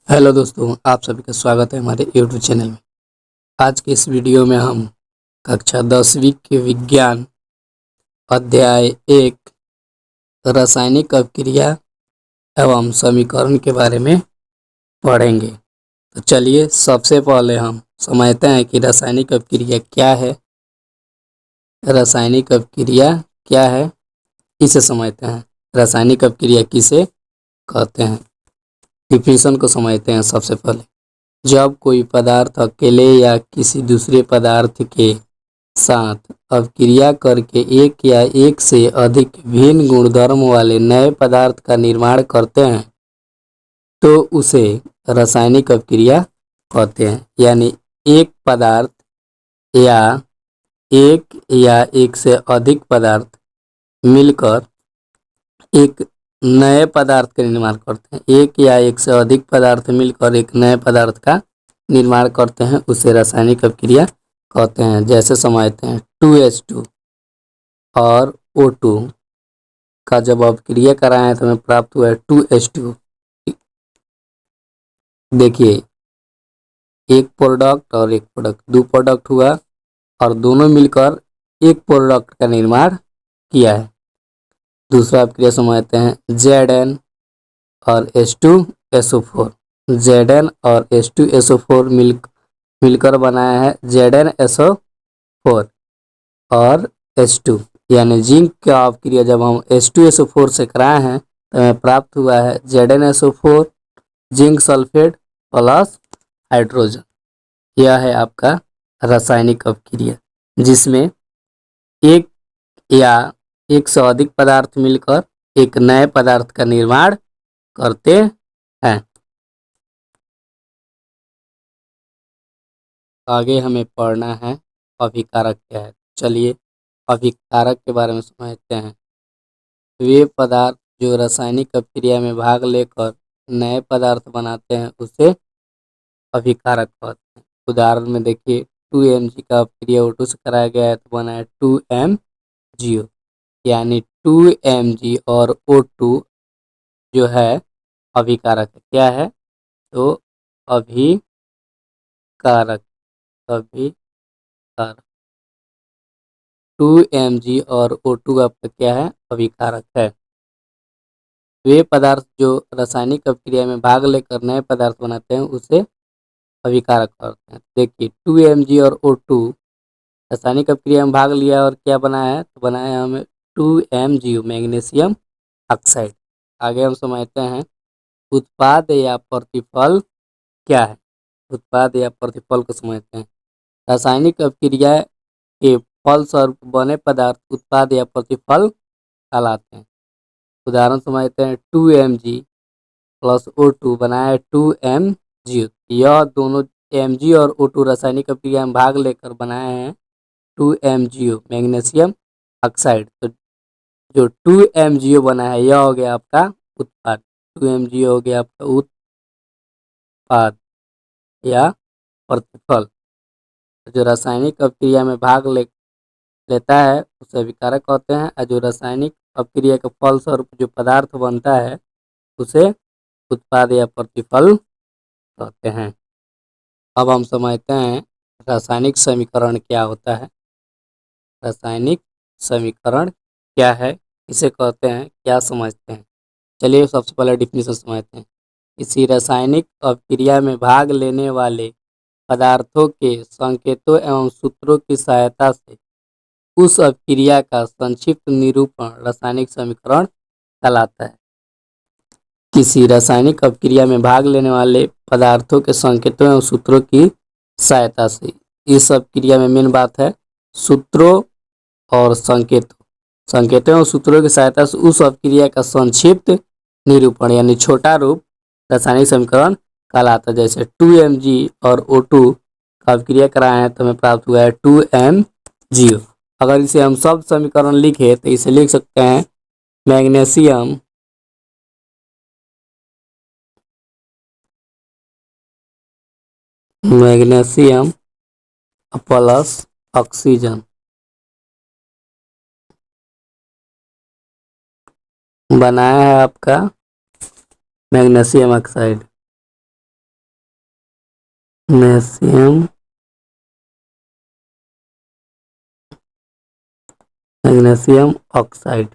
Hello दोस्तों, आप सभी का स्वागत है हमारे यूट्यूब चैनल में। आज के इस वीडियो में हम कक्षा 10वीं के विज्ञान अध्याय 1 रासायनिक अभिक्रिया एवं समीकरण के बारे में पढ़ेंगे। तो चलिए सबसे पहले हम समझते हैं कि रासायनिक अभिक्रिया क्या है। रासायनिक अभिक्रिया क्या है इसे समझते हैं। रासायनिक अभिक्रिया किसे कहते हैं, डिफिनेशन को समझते हैं। सबसे पहले, जब कोई पदार्थ अकेले या किसी दूसरे पदार्थ के साथ अभिक्रिया करके एक या एक से अधिक भिन्न गुणधर्म वाले नए पदार्थ का निर्माण करते हैं तो उसे रासायनिक अभिक्रिया कहते हैं। यानी एक पदार्थ या एक से अधिक पदार्थ मिलकर एक नए पदार्थ का निर्माण करते हैं। एक या एक से अधिक पदार्थ मिलकर एक नए पदार्थ का निर्माण करते हैं, उसे रासायनिक अभिक्रिया कहते हैं। जैसे समझते हैं, 2H2 और O2 का जब अभिक्रिया कराएं तो हमें प्राप्त हुआ है 2H2। देखिए, एक प्रोडक्ट और एक प्रोडक्ट, दो प्रोडक्ट हुआ और दोनों मिलकर एक प्रोडक्ट का निर्माण किया है। दूसरा अभिक्रिया समझते हैं, Zn और H2SO4। Zn और H2SO4 मिलकर बनाया है ZnSO4 और H2, यानी जिंक का अभिक्रिया जब हम H2SO4 से कराए हैं तो हमें प्राप्त हुआ है ZnSO4 zinc sulphate plus hydrogen. यह है आपका रासायनिक अभिक्रिया, जिसमें एक या एक से अधिक पदार्थ मिलकर एक नए पदार्थ का निर्माण करते हैं। आगे हमें पढ़ना है अभिकारक क्या है। चलिए अभिकारक के बारे में समझते हैं। वे पदार्थ जो रासायनिक अभिक्रिया में भाग लेकर नए पदार्थ बनाते हैं उसे अभिकारक कहते हैं। उदाहरण में देखिए, 2Mg का अभिक्रिया O2 से कराया गया है तो बना है 2MgO। यानी 2Mg और O2 जो है अभिकारक है। क्या है? तो अभिकारक अभिकारक 2Mg और O2 आपका क्या है? अभिकारक है। वे पदार्थ जो रासायनिक अभिक्रिया में भाग लेकर नए पदार्थ बनाते हैं उसे अभिकारक कहते हैं। देखिए, 2Mg और O2 रासायनिक अभिक्रिया में भाग लिया और क्या बनाया है? तो बनाया है हमें 2MgO, मैग्नीशियम ऑक्साइड। आगे हम समझते हैं उत्पाद या प्रतिफल क्या है। उत्पाद या प्रतिफल को समझते हैं। रासायनिक अभिक्रिया के फलस्वरूप बने पदार्थ उत्पाद या प्रतिफल कहलाते हैं। उदाहरण समझते हैं, 2Mg प्लस O2 बनाया है 2MgO। यह दोनों Mg और O2 रासायनिक अभिक्रिया में भाग लेकर बनाए हैं 2MgO, मैग्नीशियम ऑक्साइड। तो जो 2MgO बना है यह हो गया आपका उत्पाद। 2MgO हो गया आपका उत्पाद या प्रतिफल। जो रासायनिक अभिक्रिया में भाग लेता है उसे अभिकारक कहते हैं, और जो रासायनिक अभिक्रिया के फलस्वरूप जो पदार्थ बनता है उसे उत्पाद या प्रतिफल कहते हैं। अब हम समझते हैं रासायनिक समीकरण क्या होता है। रासायनिक समीकरण क्या है, इसे कहते हैं, क्या समझते हैं। चलिए सबसे पहले डिफिनेशन समझते हैं। किसी रासायनिक अभिक्रिया में भाग लेने वाले पदार्थों के संकेतों एवं सूत्रों की सहायता से उस अभिक्रिया का संक्षिप्त निरूपण रासायनिक समीकरण कहलाता है। किसी रासायनिक अभिक्रिया में भाग लेने वाले पदार्थों के संकेतों एवं सूत्रों की सहायता से, इस अभिक्रिया में मेन बात है सूत्रों और संकेतों और सूत्रों की सहायता से उस अभिक्रिया का संक्षिप्त निरूपण यानी छोटा रूप रासायनिक समीकरण कहलाता है। जैसे 2Mg और O2 का अभिक्रिया कराए हैं तो हमें प्राप्त हुआ है 2MgO। अगर इसे हम सब समीकरण लिखे तो इसे लिख सकते हैं मैग्नीशियम प्लस ऑक्सीजन बनाया है आपका magnesium oxide. Magnesium magnesium oxide.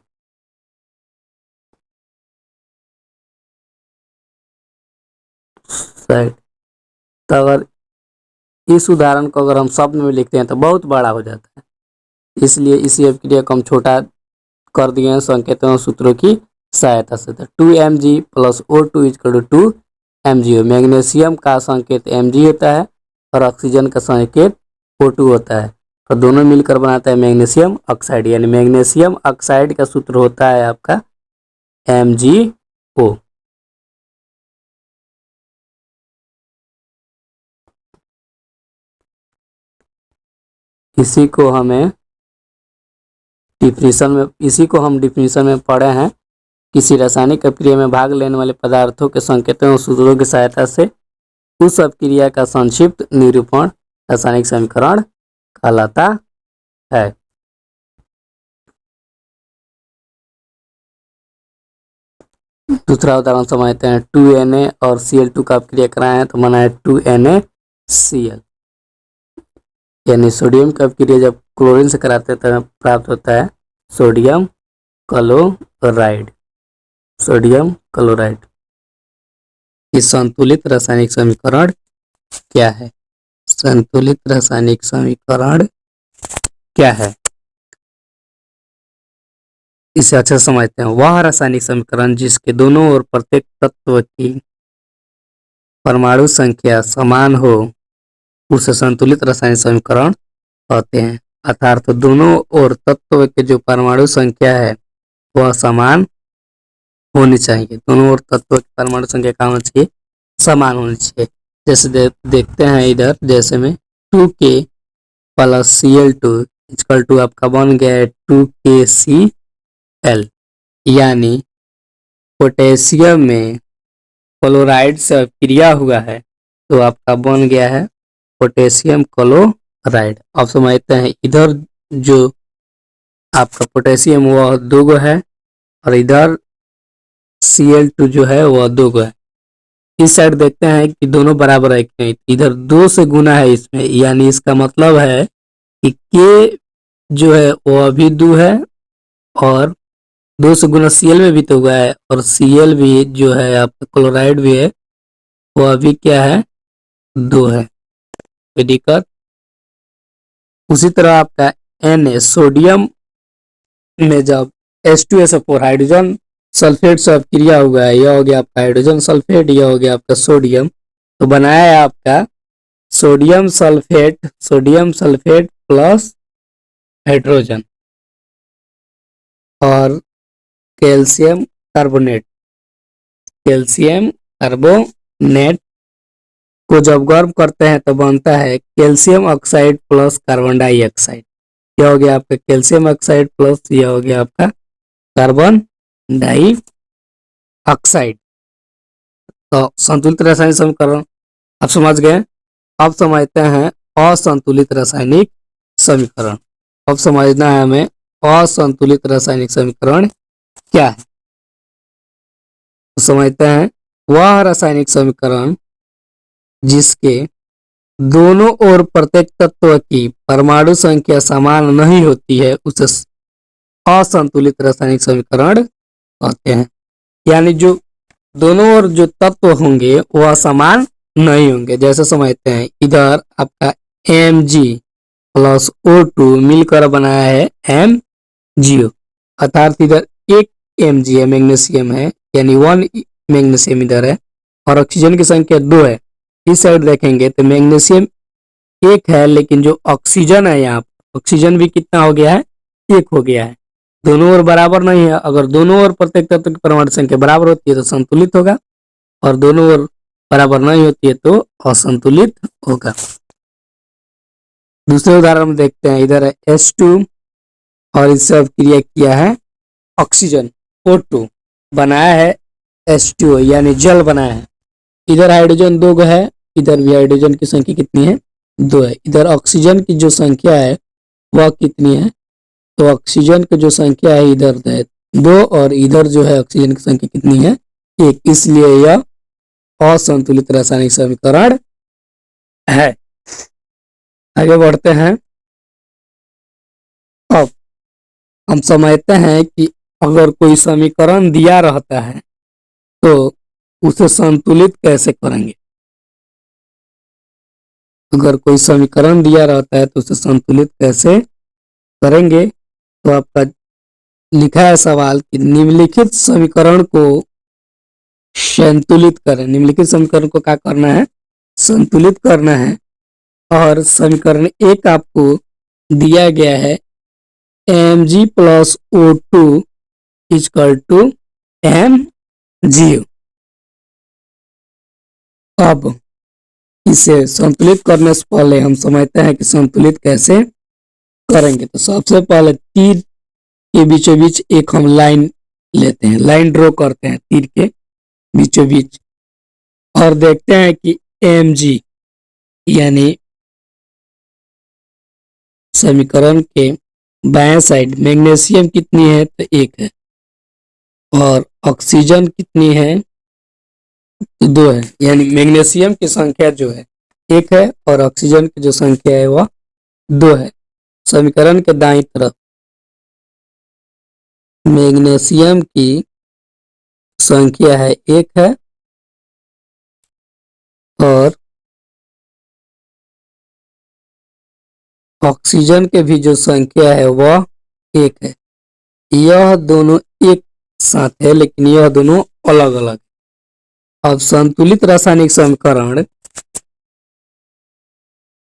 Side. तो अगर इस उदाहरण को अगर हम शब्द में लिखते हैं तो बहुत बड़ा हो जाता है, इसलिए इसी अभिक्रिया को हम छोटा कर दिए हैं संकेतों और सूत्रों की सहायता से। तो 2Mg plus O2 equal to 2MgO। Magnesium का संकेत Mg होता है और ऑक्सीजन का संकेत O2 होता है, तो दोनों मिलकर बनाता है मैग्नीशियम ऑक्साइड। यानी मैग्नीशियम ऑक्साइड का सूत्र होता है आपका MgO। इसी को हम डिफिनीशन में पढ़े हैं। किसी रासायनिक अभिक्रिया में भाग लेने वाले पदार्थों के संकेतों और सूत्रों की सहायता से उस अभिक्रिया का संक्षिप्त निरूपण रासायनिक समीकरण कहलाता है। दूसरा उदाहरण समझते हैं। 2Na और Cl2 का अभिक्रिया कराए हैं तो बना है 2NaCl। यानी सोडियम का अभिक्रिया जब क्लोरीन से कराते हैं तो प्राप्त होता है सोडियम क्लोराइड। Sodium chloride. इस संतुलित रासायनिक समीकरण क्या है? संतुलित रासायनिक समीकरण क्या है, इसे अच्छे से समझते हैं। वह रासायनिक समीकरण जिसके दोनों ओर प्रत्येक तत्व की परमाणु संख्या समान हो उसे संतुलित रासायनिक समीकरण कहते हैं। अर्थात दोनों ओर तत्व के जो परमाणु संख्या है वह समान होनी चाहिए। दोनों ओर तत्व की परमाणु संख्या क्या होनी चाहिए? समान होनी चाहिए। जैसे देखते हैं इधर, जैसे में 2K plus Cl2 equal to आपका बन गया है 2KCl। यानी पोटेशियम में क्लोराइड से अभिक्रिया हुआ है तो आपका बन गया है पोटेशियम क्लोराइड। अब समझते हैं, इधर जो आपका पोटेशियम वह 2 है और इधर Cl2 जो है वह 2 है। इस साइड देखते हैं कि दोनों बराबर है कि नहीं, इधर 2 से गुना है इसमें, यानी इसका मतलब है कि K जो है वह भी 2 है और 2 से गुना Cl में भी तो हुआ है और Cl भी जो है आपका क्लोराइड भी है वह भी क्या है? 2 है। कोई दिक्कत? उसी तरह आपका Na सोडियम में जब H2SO4 हाइड्रोजन सल्फेट से अभिक्रिया हुआ है, यह हो गया आपका हाइड्रोजन सल्फेट, यह हो गया आपका सोडियम, तो बनाया है आपका सोडियम सल्फेट प्लस हाइड्रोजन और कैल्शियम कार्बोनेट को जब गर्म करते हैं तो बनता है calcium oxide plus carbon dioxide. यह हो गया आपका कैल्शियम ऑक्साइड प्लस यह हो गया आपका कार्बन डाइऑक्साइड। तो संतुलित रासायनिक समीकरण आप समझ गए। अब समझते हैं असंतुलित रासायनिक समीकरण। अब समझना है हमें असंतुलित रासायनिक समीकरण क्या है। तो समझते हैं, वह रासायनिक समीकरण जिसके दोनों ओर प्रत्येक तत्व की परमाणु संख्या समान नहीं होती है उसे असंतुलित रासायनिक समीकरण कहते हैं। यानी जो दोनों ओर जो तत्व होंगे वह समान नहीं होंगे। जैसे समझते हैं, इधर आपका Mg प्लस O2 मिलकर बनाया है MgO। अर्थात इधर एक Mg है, मैग्नीशियम है, यानी 1 मैग्नीशियम इधर है और ऑक्सीजन की संख्या 2 है। इस साइड देखेंगे तो मैग्नीशियम 1 है, लेकिन जो ऑक्सीजन है यहाँ ऑक्सीजन भी कितना हो गया है? 1 हो गया है। दोनों ओर बराबर नहीं है। अगर दोनों ओर प्रत्येक तत्व की परमाणु संख्या बराबर होती है तो संतुलित होगा और दोनों ओर बराबर नहीं होती है तो असंतुलित होगा। दूसरे उदाहरण में देखते हैं, इधर है H2 और इससे अभिक्रिया किया है ऑक्सीजन O2, बनाया है H2O यानी जल बनाया है। इधर हाइड्रोजन 2 है, इधर भी हाइड्रोजन की संख्या कितनी है? 2 है। इधर ऑक्सीजन की जो संख्या है वह कितनी है? तो ऑक्सीजन की जो संख्या है इधर है 2 और इधर जो है ऑक्सीजन की संख्या कितनी है? 1। इसलिए यह असंतुलित रासायनिक समीकरण है। आगे बढ़ते हैं। अब हम समझते हैं कि अगर कोई समीकरण दिया रहता है तो उसे संतुलित कैसे करेंगे। अगर कोई समीकरण दिया रहता है तो उसे संतुलित कैसे करेंगे। तो आपका लिखा है सवाल कि निम्नलिखित समीकरण को संतुलित करें। निम्नलिखित समीकरण को क्या करना है, संतुलित करना है। और समीकरण एक आपको दिया गया है mg plus O2 equal to mgO। अब इसे संतुलित करने से पहले हम समझते हैं कि संतुलित कैसे करेंगे। तो सबसे पहले तीर के बीचों बीच एक हम लाइन लेते हैं, लाइन ड्रॉ करते हैं तीर के बीचों बीच और देखते हैं कि mg यानी समीकरण के बाएं साइड मैग्नीशियम कितनी है तो 1 है और ऑक्सीजन कितनी है तो 2 है। यानी मैग्नीशियम की संख्या जो है 1 है और ऑक्सीजन की जो संख्या है वह 2 है। समीकरण के दाईं तरफ मैग्नीशियम की संख्या है 1 है और ऑक्सीजन के भी जो संख्या है वह 1 है। यह दोनों एक साथ है लेकिन यह दोनों अलग अलग। अब संतुलित रासायनिक समीकरण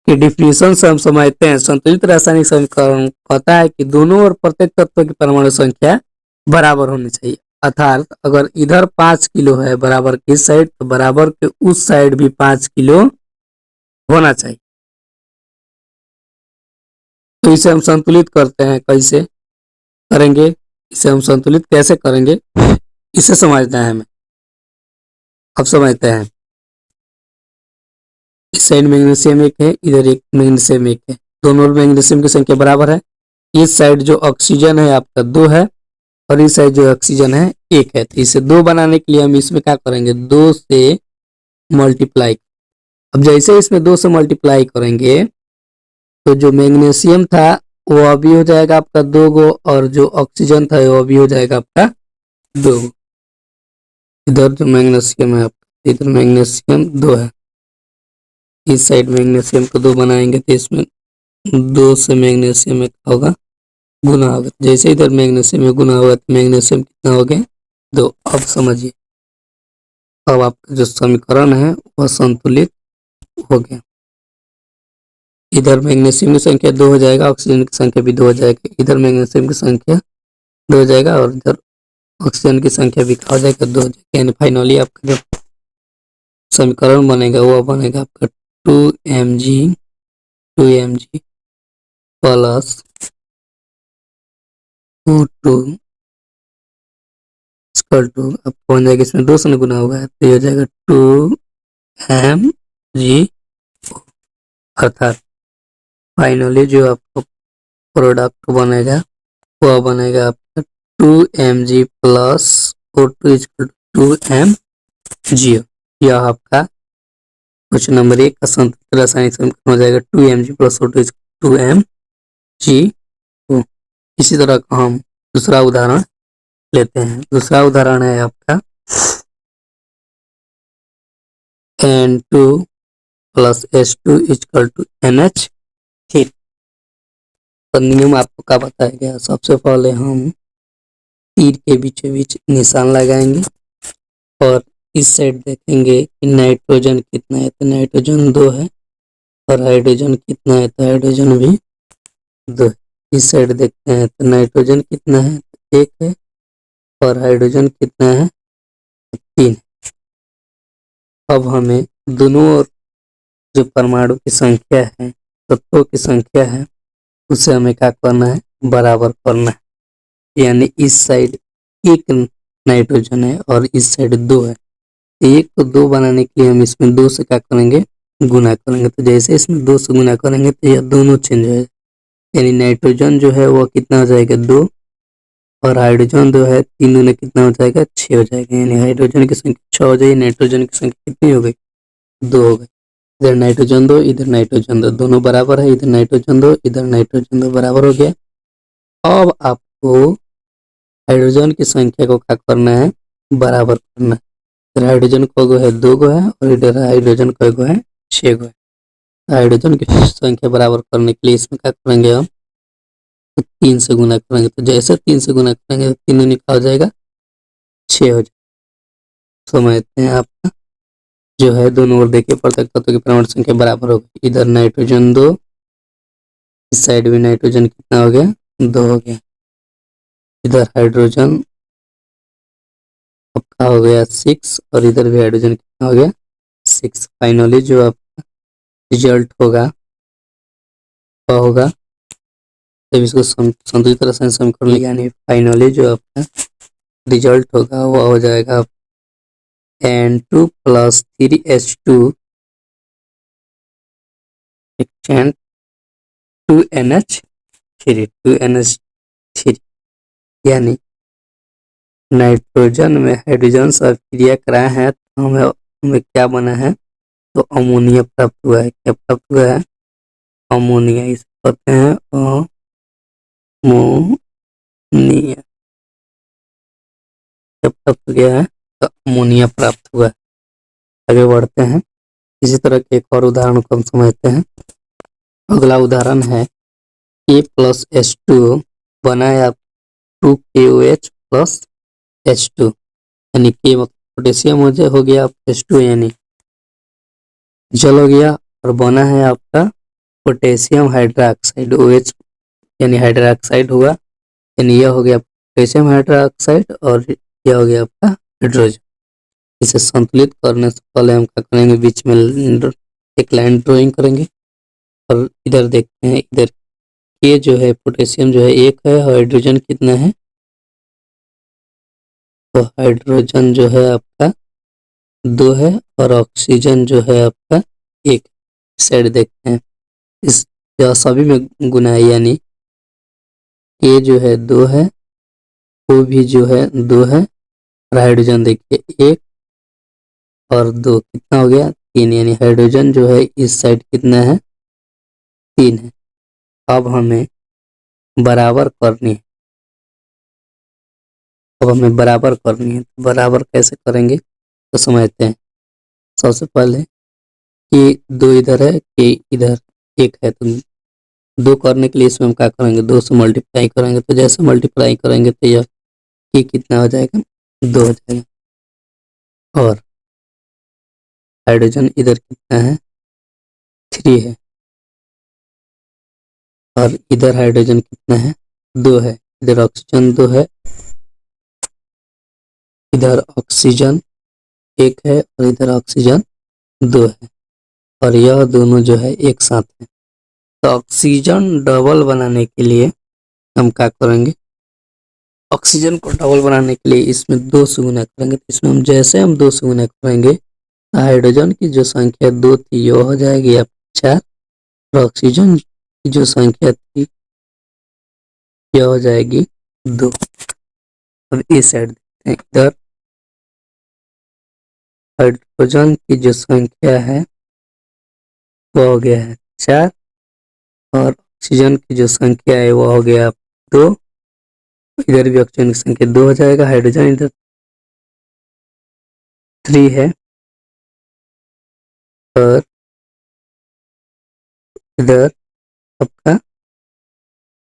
के डिफिनेशन से हम समझते हैं। संतुलित रासायनिक समीकरण कहता है कि दोनों और प्रत्येक तत्व की परमाणु संख्या बराबर होनी चाहिए। अर्थात अगर इधर 5 किलो है बराबर की साइड तो बराबर के उस साइड भी 5 किलो होना चाहिए। तो इसे हम संतुलित करते हैं। कैसे करेंगे, इसे हम संतुलित कैसे करेंगे इसे समझना है हमें। अब समझते हैं। इस साइड मैग्नीशियम 1 है, इधर एक मैग्नीशियम 1 है, दोनों मैग्नीशियम की संख्या बराबर है। इस साइड जो ऑक्सीजन है आपका 2 है और इस साइड जो ऑक्सीजन है 1 है। तो इसे 2 बनाने के लिए हम इसमें क्या करेंगे, 2 से मल्टीप्लाई। अब जैसे इसमें 2 से मल्टीप्लाई करेंगे तो जो मैग्नीशियम था वो अभी हो जाएगा आपका 2 गो और जो ऑक्सीजन था वो अभी हो जाएगा आपका 2 गो। इधर जो मैग्नीशियम है आपका, इधर मैग्नीशियम 2 है, इस साइड मैग्नीशियम को 2 बनाएंगे तो इसमें 2 से मैग्नीशियम में होगा गुना होगा। जैसे इधर मैग्नीशियम में गुना होगा तो मैग्नीशियम कितना हो गया 2। अब समझिए, अब आपका जो समीकरण है वह संतुलित हो गया। इधर मैग्नीशियम की संख्या 2 हो जाएगा, ऑक्सीजन की संख्या भी 2 हो जाएगा। इधर मैग्नीशियम की संख्या 2 हो जाएगा और इधर ऑक्सीजन की संख्या भी हो जाएगा 2 हो जाएगा। यानी फाइनली आपका जो समीकरण बनेगा वह बनेगा आपका 2mg plus O2 equal to, आपको बन जाएगा इसमें 2 से गुना होगा तो ये हो जाएगा 2mg। अर्थात फाइनली जो आपको प्रोडक्ट बनेगा वह बनेगा आपका 2mg plus O2 equal to 2mg। यह आपका क्वेश्चन नंबर 1 का संतुलित रासायनिक समीकरण हो जाएगा 2mg plus O2 equal to 2mg। इसी तरह का हम दूसरा उदाहरण लेते हैं। दूसरा उदाहरण है आपका N2 plus H2 equal to NH3। तो नियम आपको क्या बताया गया, सबसे पहले हम तीर के बीचों बीच निशान लगाएंगे और इस साइड देखेंगे कि नाइट्रोजन कितना है तो नाइट्रोजन 2 है और हाइड्रोजन कितना है तो हाइड्रोजन भी 2 है। इस साइड देखते हैं तो नाइट्रोजन कितना है तो 1 है और हाइड्रोजन कितना है 3। अब हमें दोनों ओर जो परमाणु की संख्या है, तत्वों की संख्या है, उसे हमें क्या करना है, बराबर करना है। यानी इस साइड 1 नाइट्रोजन है और इस साइड 2 है। 1 को 2 बनाने के लिए हम इसमें 2 से क्या करेंगे, गुना करेंगे। तो जैसे इसमें 2 से गुना करेंगे तो यह दोनों चेंज हो जाएगा। यानी नाइट्रोजन जो है वह कितना हो जाएगा 2 और हाइड्रोजन जो है 3 दूने कितना हो जाएगा 6 हो जाएगा। यानी हाइड्रोजन की संख्या 6 हो जाएगी, नाइट्रोजन की संख्या कितनी हो गई 2 हो गई। इधर नाइट्रोजन दो, इधर नाइट्रोजन दो, दोनों बराबर है, इधर नाइट्रोजन दो, इधर नाइट्रोजन दो, बराबर हो गया। अब आपको हाइड्रोजन की संख्या को क्या करना है, बराबर करना है। इधर हाइड्रोजन को गो है 2 गो है और इधर हाइड्रोजन को गो है 6 गो है। हाइड्रोजन की संख्या बराबर करने के लिए इसमें क्या करेंगे हम, 3 से गुना करेंगे। तो जैसे 3 से गुना करेंगे तो 3 निकाल हो जाएगा 6 हो जाएगा। समझते हैं आप जो है दोनों ओर देखिए प्रत्येक तत्व की परमाणु संख्या बराबर होगी। इधर नाइट्रोजन 2, इस साइड भी नाइट्रोजन कितना हो गया, 2 हो गया। इधर हाइड्रोजन आपका हो गया 6 और इधर भी हाइड्रोजन कितना हो गया 6। फाइनली जो आपका रिजल्ट होगा वह होगा, जब इसको संतुलित रासायनिक समीकरण यानी फाइनली जो आपका रिजल्ट होगा वह हो जाएगा N2 + 3H2 एक्सचेंज 2NH3 यानी नाइट्रोजन में हाइड्रोजन से क्रिया कराए हैं तो हमें क्या बना है, तो अमोनिया प्राप्त हुआ है। क्या प्राप्त हुआ है, अमोनिया। इसे कहते हैं अमोनिया। क्या प्राप्त हो गया है, तो अमोनिया प्राप्त हुआ है। आगे बढ़ते हैं, इसी तरह के एक और उदाहरण को हम समझते हैं। अगला उदाहरण है K+H2 बनाया 2KOH + H2 यानी K मतलब पोटेशियम हो गया, H2 यानी जल हो गया और बना है आपका पोटेशियम हाइड्रोक्साइड OH यानी हाइड्रोक्साइड हुआ, यानी यह हो गया पोटेशियम हाइड्रोक्साइड और यह हो गया आपका हाइड्रोजन। इसे संतुलित करने से पहले हम क्या करेंगे, बीच में एक लाइन ड्राइंग करेंगे और इधर देखते हैं, इधर ये जो है पोटेशियम जो है 1 है, हाइड्रोजन कितना है, तो हाइड्रोजन जो है आपका 2 है और ऑक्सीजन जो है आपका 1। साइड देखते हैं, इस सभी में गुना है, यानी ये जो है 2 है, वो भी जो है 2 है और हाइड्रोजन देखिए 1 और 2 कितना हो गया 3, यानी हाइड्रोजन जो है इस साइड कितना है 3 है। अब हमें बराबर करनी है, अब हमें बराबर करनी है। बराबर कैसे करेंगे तो समझते हैं। सबसे पहले कि 2 इधर है, कि इधर 1 है, तो 2 करने के लिए इसमें हम क्या करेंगे, 2 से मल्टीप्लाई करेंगे। तो जैसे मल्टीप्लाई करेंगे तो यह कि कितना हो जाएगा 2 हो जाएगा। और हाइड्रोजन इधर कितना है 3 है और इधर हाइड्रोजन कितना है 2 है। इधर ऑक्सीजन 2 है, इधर ऑक्सीजन 1 है और इधर ऑक्सीजन 2 है और यह दोनों जो है एक साथ है। तो ऑक्सीजन डबल बनाने के लिए हम क्या करेंगे, ऑक्सीजन को डबल बनाने के लिए इसमें 2 से गुना करेंगे। तो इसमें हम जैसे हम 2 से गुना करेंगे तो हाइड्रोजन की जो संख्या 2 थी वो हो जाएगी अब 4 और ऑक्सीजन की जो संख्या थी यह हो जाएगी 2। अब इस साइड देखते हैं, इधर हाइड्रोजन की जो संख्या है वो हो गया है 4 और ऑक्सीजन की जो संख्या है वो हो गया 2। इधर भी ऑक्सीजन की संख्या 2 हो जाएगा, हाइड्रोजन इधर 3 है और इधर आपका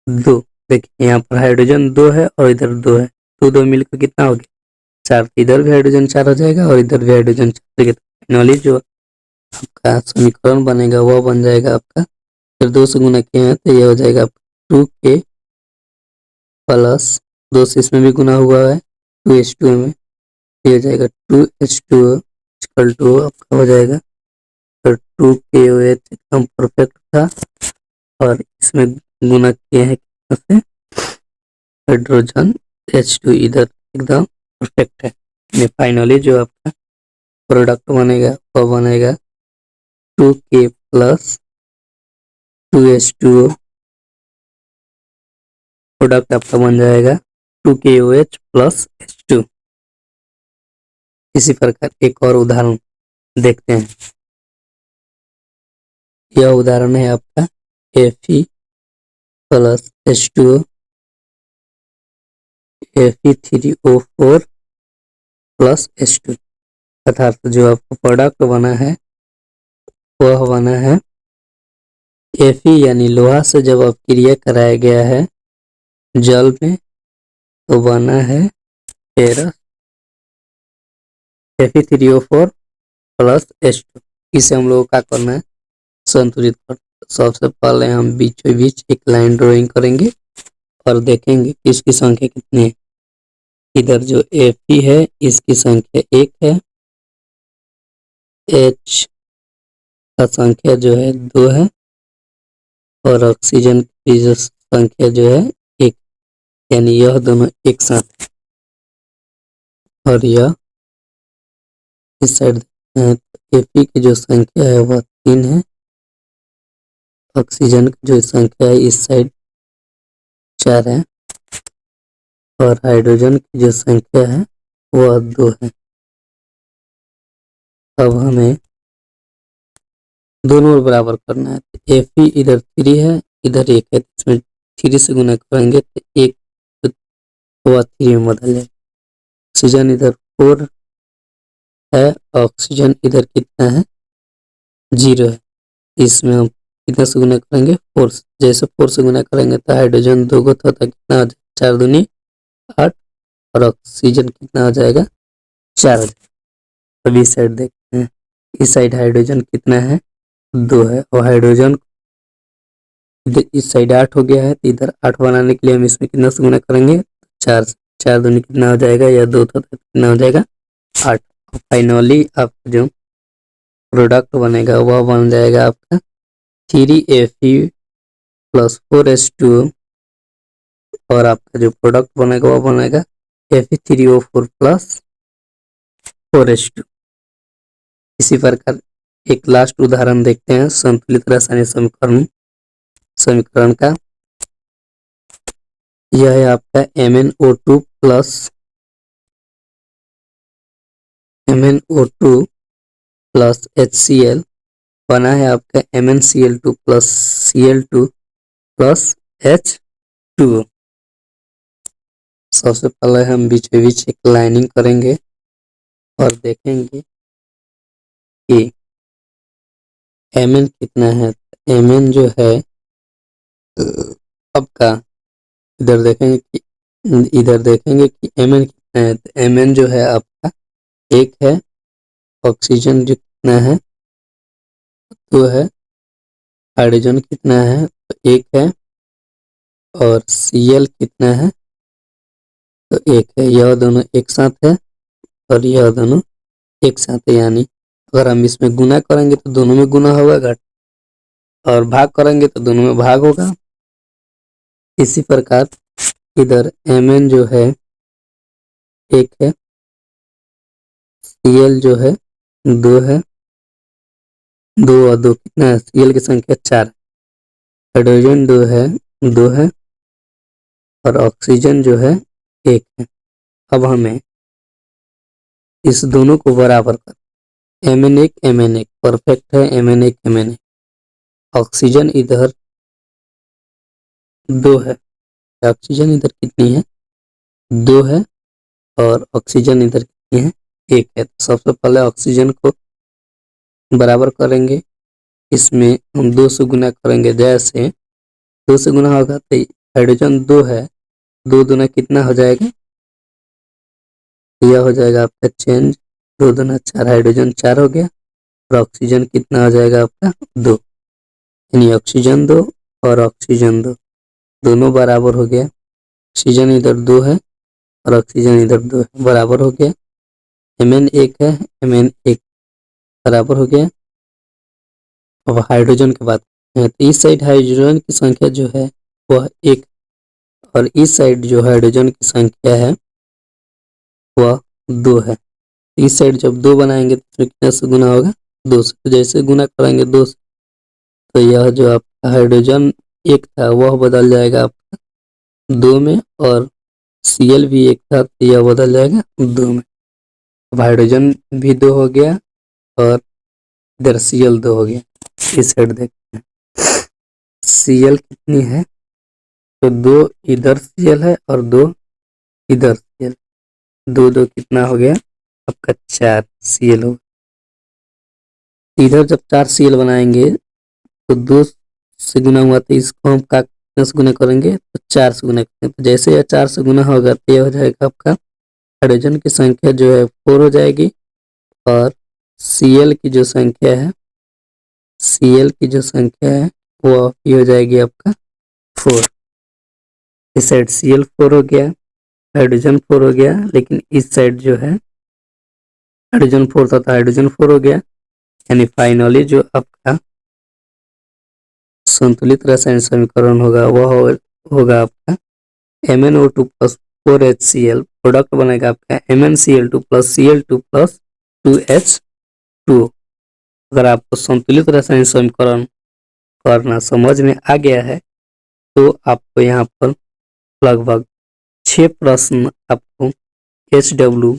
2। देखिए यहाँ पर हाइड्रोजन 2 है और इधर 2 है, 2 मिलकर कितना हो गया 4। इधर भी हाइड्रोजन 4 हो जाएगा और इधर भी हाइड्रोजन 4 हो जाएगा। फाइनली जो आपका समीकरण बनेगा वह बन जाएगा आपका, फिर 2 से गुना किए हैं तो ये हो जाएगा 2K + 2 से इसमें भी गुना हुआ है 2H2 में, ये हो जाएगा 2H2 = आपका हो जाएगा, तो 2KOH एकदम परफेक्ट था और इसमें गुना किए हैं से हाइड्रोजन H2 इधर एकदम परफेक्ट है। फाइनली जो आपका प्रोडक्ट बनेगा वो बनेगा 2K + 2H2O, प्रोडक्ट आपका बन जाएगा 2KOH + H2। इसी प्रकार एक और उदाहरण देखते हैं। यह उदाहरण है आपका Fe plus H2O Fe3O4 plus H2, अर्थात जो आपका प्रोडक्ट बना है वह बना है Fe यानी लोहा से जब अपक्रिया कराया गया है जल में तो बना है फेरस Fe3O4 प्लस H2। इसे हम लोगों का करना है संतुलित कर। सबसे पहले हम बीचों बीच एक लाइन ड्राइंग करेंगे और देखेंगे कि इसकी संख्या कितनी है। इधर जो Fe है इसकी संख्या 1 है, H का संख्या जो है 2 है और ऑक्सीजन की जो संख्या जो है 1, यानी यह दोनों एक साथ और यह इस साइड देखते हैं तो Fe की जो संख्या है वह 3 है, ऑक्सीजन की जो संख्या है इस साइड 4 है और हाइड्रोजन की जो संख्या है वह 2 है। अब हमें दोनों ओर बराबर करना है। Fe इधर 3 है, इधर 1 है, इसमें 3 से गुना करेंगे तो 1 वह 3 में बदल जाएगा। ऑक्सीजन इधर 4 है, ऑक्सीजन इधर कितना है 0 है, इसमें हम कितना से गुना करेंगे 4 से। जैसे 4 से गुना करेंगे तो हाइड्रोजन 2 को था कितना हो जाएगा 4 दूनी 8 और ऑक्सीजन कितना हो जाएगा 4 हो जाएगा। अब इस साइड देखते हैं, इस साइड हाइड्रोजन कितना है 2 है और हाइड्रोजन इधर इस साइड 8 हो गया है तो इधर 8 बनाने के लिए हम इसमें कितना से गुना करेंगे 4 से। 4 दूनी कितना हो जाएगा या 2 था तो कितना हो जाएगा 8। फाइनली आपका जो प्रोडक्ट बनेगा वह बन जाएगा आपका 3Fe प्लस 4H2 और आपका जो प्रोडक्ट बनेगा वह बनेगा Fe3O4 प्लस 4H2। इसी प्रकार एक लास्ट उदाहरण देखते हैं संतुलित रासायनिक समीकरण का। यह है आपका MnO2 प्लस HCl बना है आपका MnCl2 plus Cl2 plus H2O। सबसे पहले हम बीचों बीच एक लाइनिंग करेंगे और देखेंगे कि Mn कितना है। Mn जो है आपका इधर देखेंगे कि Mn कितना है तो Mn जो है आपका 1 है, ऑक्सीजन जो कितना है 2 है, हाइड्रोजन कितना है तो 1 है और Cl कितना है तो 1 है। यह दोनों एक साथ है और यह दोनों एक साथ है, यानी अगर हम इसमें गुना करेंगे तो दोनों में गुना होगा घट और भाग करेंगे तो दोनों में भाग होगा। इसी प्रकार इधर Mn जो है 1 है, Cl जो है 2 है, 2 और 2 कितना है Cl की संख्या 4, हाइड्रोजन 2 है और ऑक्सीजन जो है 1 है। अब हमें इस दोनों को बराबर कर Mn1 परफेक्ट है, Mn1 ऑक्सीजन इधर 2 है, ऑक्सीजन इधर कितनी है 2 है और ऑक्सीजन इधर कितनी है 1 है। तो सबसे पहले ऑक्सीजन को बराबर करेंगे, इसमें हम 2 से गुना करेंगे, जैसे 2 से गुना होगा तो हाइड्रोजन 2 है, 2 दूना कितना हो जाएगा यह हो जाएगा आपका चेंज 2 दूना 4, हाइड्रोजन 4 हो गया और ऑक्सीजन कितना हो जाएगा आपका 2, यानी ऑक्सीजन 2 और ऑक्सीजन 2 दोनों बराबर हो गया। ऑक्सीजन इधर 2 है और ऑक्सीजन इधर 2 है, बराबर हो गया। Mn1 है, Mn1 बराबर हो गया। अब हाइड्रोजन की बात करते हैं तो इस साइड हाइड्रोजन की संख्या जो है वह 1 और इस साइड जो हाइड्रोजन की संख्या है वह 2 है। इस साइड जब 2 बनाएंगे तो कितने से गुना होगा 2 से, तो जैसे गुना करेंगे 2 से तो यह जो आपका हाइड्रोजन 1 था वह बदल जाएगा आपका 2 में और Cl भी 1 था तो यह बदल जाएगा 2 में। अब हाइड्रोजन भी 2 हो गया और इधर Cl 2 हो गया। इस साइड देख Cl कितनी है, तो 2 इधर Cl है और 2 इधर Cl, 2 2 कितना हो गया आपका 4 Cl हो। इधर जब 4 Cl बनाएंगे तो 2 से गुना हुआ तो इसको हम का कितने से गुना करेंगे, तो 4 से गुना करेंगे। तो जैसे यह 4 से गुना होगा तो यह हो जाएगा आपका हाइड्रोजन की संख्या जो है 4 हो जाएगी, और Cl की जो संख्या है, Cl की जो संख्या है वो ये हो जाएगी आपका 4। इस साइड Cl4 हो गया, हाइड्रोजन 4 हो गया, लेकिन इस साइड जो है हाइड्रोजन 4 था तो हाइड्रोजन 4 हो गया। यानी फाइनली जो आपका संतुलित रासायनिक समीकरण होगा वह होगा आपका MnO2 प्लस 4HCl, प्रोडक्ट बनेगा आपका MnCl2 plus Cl2 plus 2H2। अगर आपको संतुलित रासायनिक समीकरण करना समझ में आ गया है तो आपको यहाँ पर लगभग 6 प्रश्न आपको HW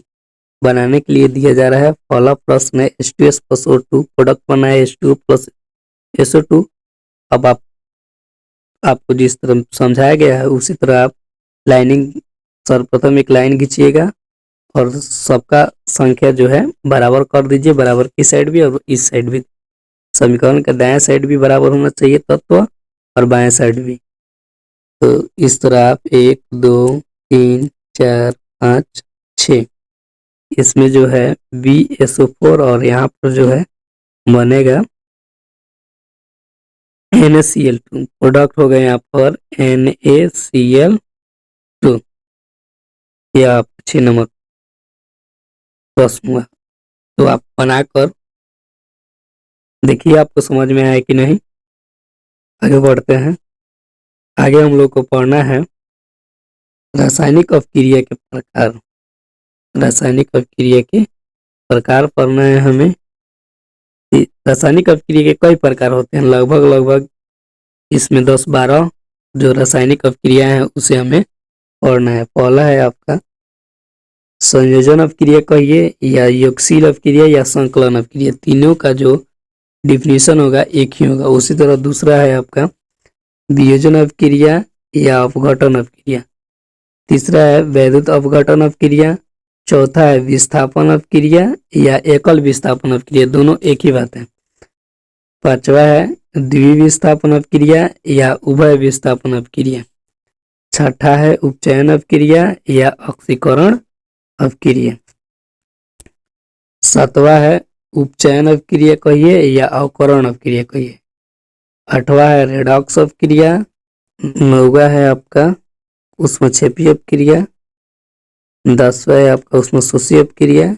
बनाने के लिए दिया जा रहा है। पहला प्रश्न है H2S प्लस O2, प्रोडक्ट बना है H2O प्लस SO2। अब आपको जिस तरह समझाया गया है उसी तरह आप लाइनिंग, सर्वप्रथम एक लाइन खींचिएगा और सबका संख्या जो है बराबर कर दीजिए, बराबर की साइड भी और इस साइड भी। समीकरण का दाएं साइड भी बराबर होना चाहिए तत्व और बाएं साइड भी। तो इस तरह आप 1 2 3 4 5 6, इसमें जो है BSO4 और यहाँ पर जो है बनेगा NaCl2, प्रोडक्ट हो गया यहाँ पर NaCl2। यह आप 6 नंबर प्रश्न हुआ। तो आप बनाकर देखिए आपको समझ में आया कि नहीं। आगे बढ़ते हैं। आगे हम लोग को पढ़ना है रासायनिक अपक्रिया के प्रकार। रासायनिक अपक्रिया के प्रकार पढ़ना है हमें। रासायनिक अपक्रिया के कई प्रकार होते हैं, लगभग लगभग इसमें 10-12 जो रासायनिक अपक्रिया है उसे हमें पढ़ना है। पहला है आपका संयोजन अपक्रिया कहिए या योगशील अपक्रिया या संकलन अपक्रिया, तीनों का जो डिफिनीशन होगा एक ही होगा। उसी तरह दूसरा है आपका वियोजन अपक्रिया या अपघटन अपक्रिया, तीसरा है वैद्युत अपघटन अपक्रिया, चौथा है विस्थापन अपक्रिया या एकल विस्थापन अपक्रिया, दोनों एक ही बात है। पांचवा है द्विविस्थापन अपक्रिया या उभय विस्थापन अपक्रिया। छठा है उपचयन अपक्रिया या ऑक्सीकरण अपक्रिया। सातवां है उपचयन अपक्रिया कहिए या अवकरण अपक्रिया कहिए। आठवां है रेडॉक्स अपक्रिया। नौवां है आपका ऊष्मक्षेपी अपक्रिया। 10वां है आपका ऊष्मशोषी अपक्रिया।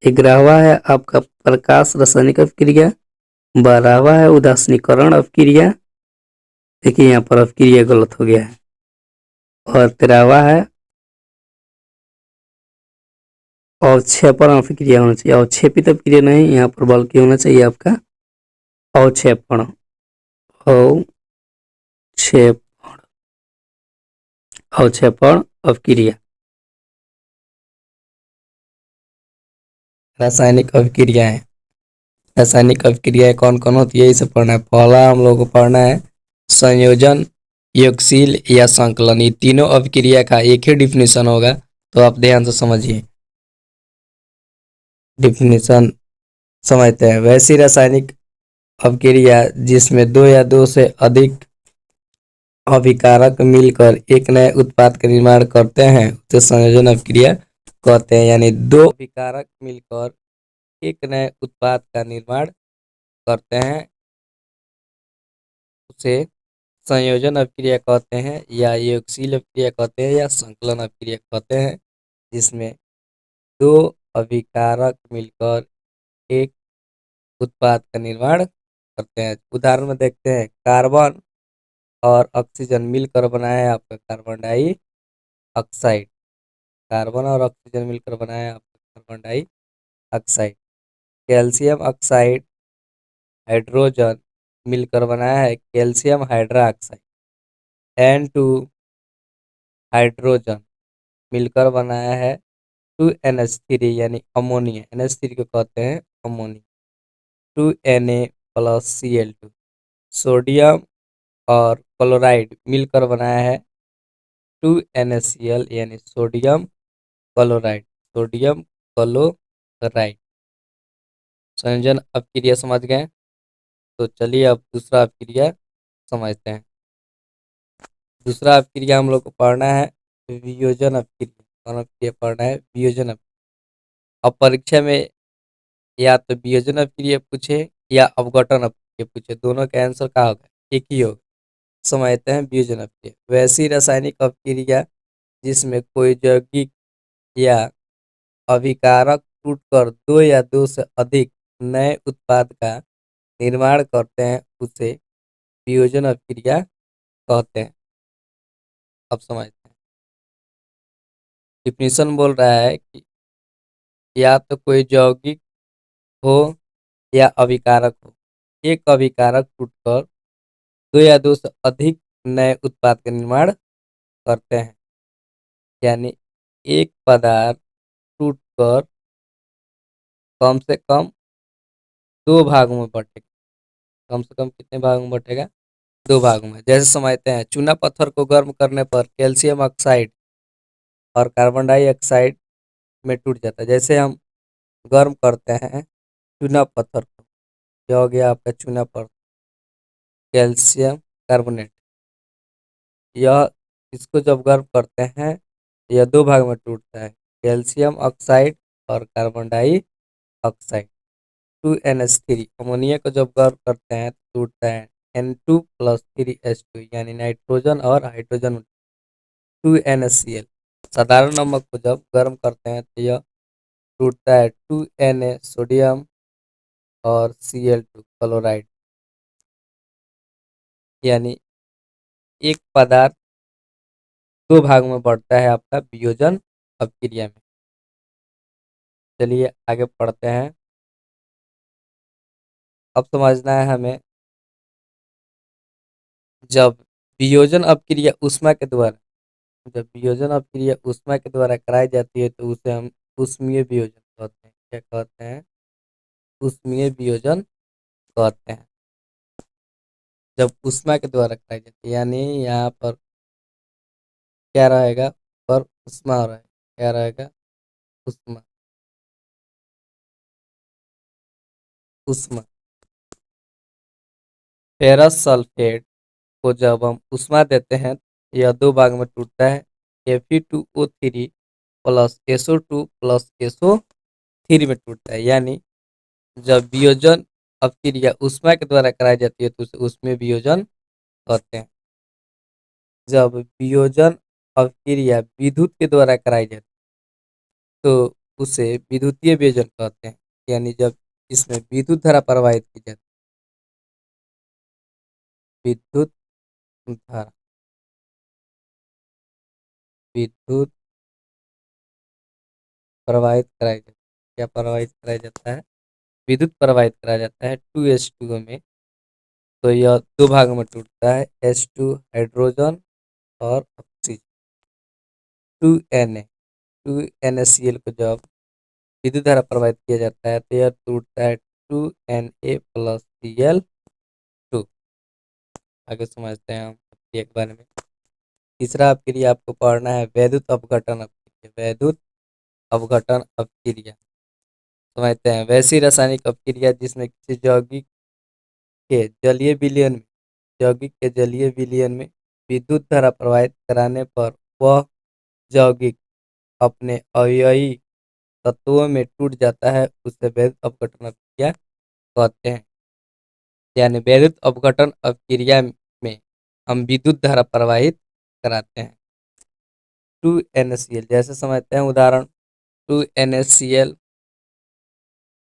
11वां है आपका प्रकाश रासायनिक अपक्रिया। 12वां है उदासीनीकरण अपक्रिया। देखिए यहाँ पर अपक्रिया गलत हो गया है। और 13वां है अवक्षेपण अपक्रिया होना चाहिए, अवक्षेपित अपक्रिया नहीं यहाँ पर बल्कि होना चाहिए आपका अवक्षेपण। अवक्षेपण अपक्रिया। रासायनिक अपक्रियाएं, रासायनिक अपक्रियाएं कौन कौन होती है इसे पढ़ना है। पहला हम लोग को पढ़ना है संयोजन, योगशील या संकलन। ये तीनों अपक्रिया का एक ही डिफिनीशन होगा, तो आप ध्यान से समझिए। डिफिनीशन समझते हैं। वैसी रासायनिक अपक्रिया जिसमें दो या दो से अधिक अभिकारक मिलकर एक नए उत्पाद का निर्माण करते हैं उसे संयोजन अपक्रिया कहते हैं। यानी दो अभिकारक मिलकर एक नए उत्पाद का निर्माण करते हैं उसे संयोजन अपक्रिया कहते हैं, या योगशील अपक्रिया कहते हैं, या संकलन अपक्रिया कहते हैं, जिसमें दो अभिकारक मिलकर एक उत्पाद का निर्माण करते हैं। उदाहरण में देखते हैं, कार्बन और ऑक्सीजन मिलकर बनाया है आपका कार्बन डाइऑक्साइड। कार्बन और ऑक्सीजन मिलकर बनाया है आपका carbon dioxide. Calcium oxide hydrogen मिलकर बनाया है कैल्शियम हाइड्रोक्साइड। N2 हाइड्रोजन मिलकर बनाया है 2NH3 यानी अमोनिया। NH3 को कहते हैं ammonia. 2Na plus Cl2 sodium और क्लोराइड मिलकर बनाया है 2NaCl, यानी सोडियम क्लोराइड। सोडियम क्लोराइड संयोजन अपक्रिया समझ गए। तो चलिए अब दूसरा अपक्रिया समझते हैं। दूसरा अपक्रिया हम लोग को पढ़ना है वियोजन अपक्रिया। कौन अपक्रिया पढ़ना है? वियोजन अपक्रिया। अब परीक्षा में या तो वियोजन अपक्रिया पूछे या अपघटन अपक्रिया पूछे, दोनों का आंसर क्या होगा? एक ही होगा। समझते हैं वियोजन अपक्रिया। वैसी रासायनिक अपक्रिया जिसमें कोई यौगिक या अभिकारक टूटकर दो या दो से अधिक नए उत्पाद का निर्माण करते हैं उसे वियोजन अपक्रिया कहते हैं। अब समझते हैं। डिफिनीशन बोल रहा है कि या तो कोई यौगिक हो या अभिकारक हो, एक अभिकारक टूटकर दो या दो से अधिक नए उत्पाद का निर्माण करते हैं। यानी एक पदार्थ टूटकर कम से कम दो भागों में बटेगा। कम से कम कितने भागों में बटेगा? दो भागों में। जैसे समझते हैं, चूना पत्थर को गर्म करने पर कैल्शियम ऑक्साइड और कार्बन डाइऑक्साइड में टूट जाता है। जैसे हम गर्म करते हैं चूना पत्थर को, क्या हो गया आपका चूना पत्थर? Calcium carbonate. यह इसको जब गर्म करते हैं यह दो भाग में टूटता है, कैल्शियम ऑक्साइड और कार्बन डाइऑक्साइड। 2NH3 अमोनिया को जब गर्म करते हैं तो टूटता है N2+3H2, यानी नाइट्रोजन और हाइड्रोजन। 2NaCl। साधारण नमक को जब गर्म करते हैं तो यह टूटता है 2Na सोडियम और Cl2 क्लोराइड। यानी एक पदार्थ दो भाग में बढ़ता है आपका वियोजन अपक्रिया में। चलिए आगे पढ़ते हैं। अब समझना है हमें, जब वियोजन अपक्रिया ऊष्मा के द्वारा जब वियोजन अपक्रिया ऊष्मा के द्वारा कराई जाती है तो उसे हम ऊष्मीय वियोजन कहते हैं। क्या कहते हैं? ऊष्मीय वियोजन कहते हैं। जब ऊष्मा के द्वारा कराई जाती है, यानी यहाँ पर क्या रहेगा? पर ऊष्मा रहेगा। क्या रहेगा? ऊष्मा। ऊष्मा। फेरस सल्फेट को जब हम ऊष्मा देते हैं यह दो भाग में टूटता है, Fe2O3 + SO2 + SO3 में टूटता है। यानी जब वियोजन अपक्रिया ऊष्मा के द्वारा कराई जाती है तो उसे ऊष्मीय वियोजन कहते हैं। जब वियोजन अपक्रिया विद्युत के द्वारा कराई जाती है तो उसे विद्युतीय वियोजन कहते हैं। यानी जब इसमें विद्युत धारा प्रवाहित की जाती है, विद्युत धारा विद्युत प्रवाहित कराई जाती है। क्या प्रवाहित कराया जाता है? विद्युत प्रवाहित कराया जाता है 2H2O में, तो यह दो भागों में टूटता है, H2 हाइड्रोजन और ऑक्सीजन। 2Na 2NaCl को जब विद्युत धारा प्रवाहित किया जाता है तो यह टूटता है 2Na+Cl2। आगे समझते हैं हम एक बारे में। तीसरा अपक्रिया आपको पढ़ना है वैद्युत अपघटन अपक्रिया। वैद्युत अपघटन अपक्रिया समझते हैं। वैसी रासायनिक अपक्रिया जिसमें किसी के जलीय विलयन में यौगिक के जलीय विलयन में विद्युत धारा प्रवाहित कराने पर वह यौगिक अपने अवयवी तत्वों में टूट जाता है, उसे वैद्युत अपघटन अपक्रिया कहते हैं। यानी वैद्युत अपघटन अपक्रिया में हम विद्युत धारा प्रवाहित कराते हैं। 2NaCl जैसे समझते हैं उदाहरण, 2NaCl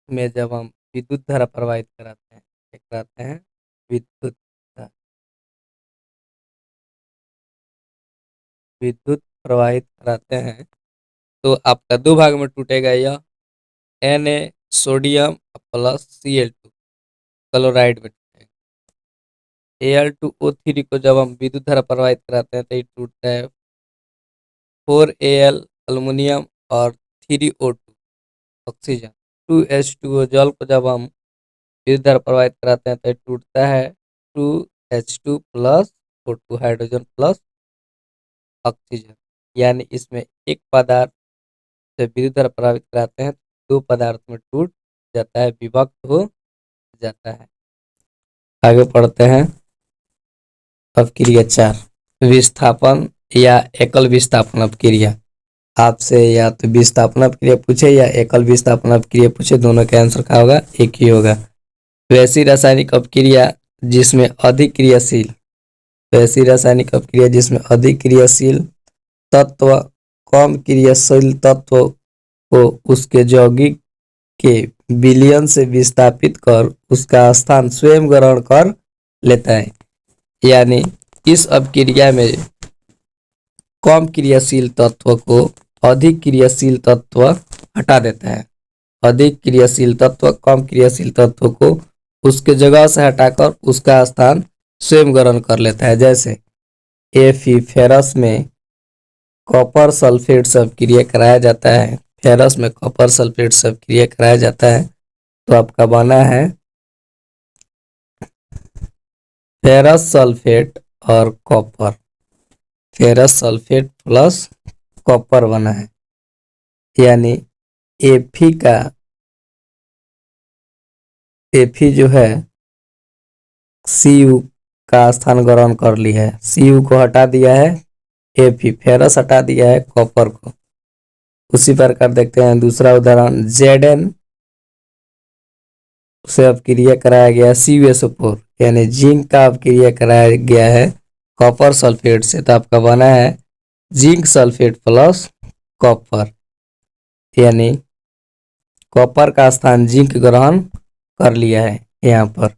में जब हम विद्युत धारा प्रवाहित कराते हैं, क्या कराते हैं? विद्युत धारा विद्युत प्रवाहित कराते हैं तो आपका दो भाग में टूटेगा यह, Na सोडियम +Cl2 क्लोराइड में टूटेगा। Al2O3 को जब हम विद्युत धारा प्रवाहित कराते हैं तो ये टूटता है 4Al अल्युमिनियम और 3O2 ऑक्सीजन। 2H2O जल को जब हम विद्युत धारा प्रवाहित कराते हैं तो ये टूटता है H2 plus O2 hydrogen plus oxygen, यानी इसमें एक पदार्थ से विद्युत धारा प्रभावित कराते हैं, दो पदार्थ में टूट जाता है, विभक्त हो जाता है। आगे पढ़ते हैं अपक्रिया 4, विस्थापन या एकल विस्थापन अपक्रिया। आपसे या तो विस्थापन अपक्रिया पूछे या एकल विस्थापन अपक्रिया पूछे, दोनों का आंसर क्या होगा? एक ही होगा। वैसी रासायनिक अपक्रिया जिसमें अधिक क्रियाशील, वैसी रासायनिक अपक्रिया जिसमें अधिक क्रियाशील तत्व कम क्रियाशील तत्व को उसके यौगिक के विलयन से विस्थापित कर उसका स्थान स्वयं ग्रहण कर लेता है। यानी इस अपक्रिया में कम क्रियाशील तत्व को अधिक क्रियाशील तत्व हटा देता है। अधिक क्रियाशील तत्व कम क्रियाशील तत्व को उसके जगह से हटाकर उसका स्थान स्वयं ग्रहण कर लेता है। जैसे Fe फेरस में कॉपर सल्फेट से अपक्रिया कराया जाता है, फेरस में कॉपर सल्फेट से अपक्रिया कराया जाता है, तो आपका बना है फेरस सल्फेट और copper, ferrous sulphate plus copper बना है। यानी Fe जो है Cu का स्थान ग्रहण कर ली है, Cu को हटा दिया है, Fe फेरस हटा दिया है कॉपर को। उसी प्रकार देखते हैं दूसरा उदाहरण, Zn से अपक्रिया कराया गया CuSO4, यानी जिंक का अपक्रिया कराया गया है कॉपर सल्फेट से, तो आपका बना है जिंक सल्फेट प्लस कॉपर, यानी कॉपर का स्थान जिंक ग्रहण कर लिया है। यहाँ पर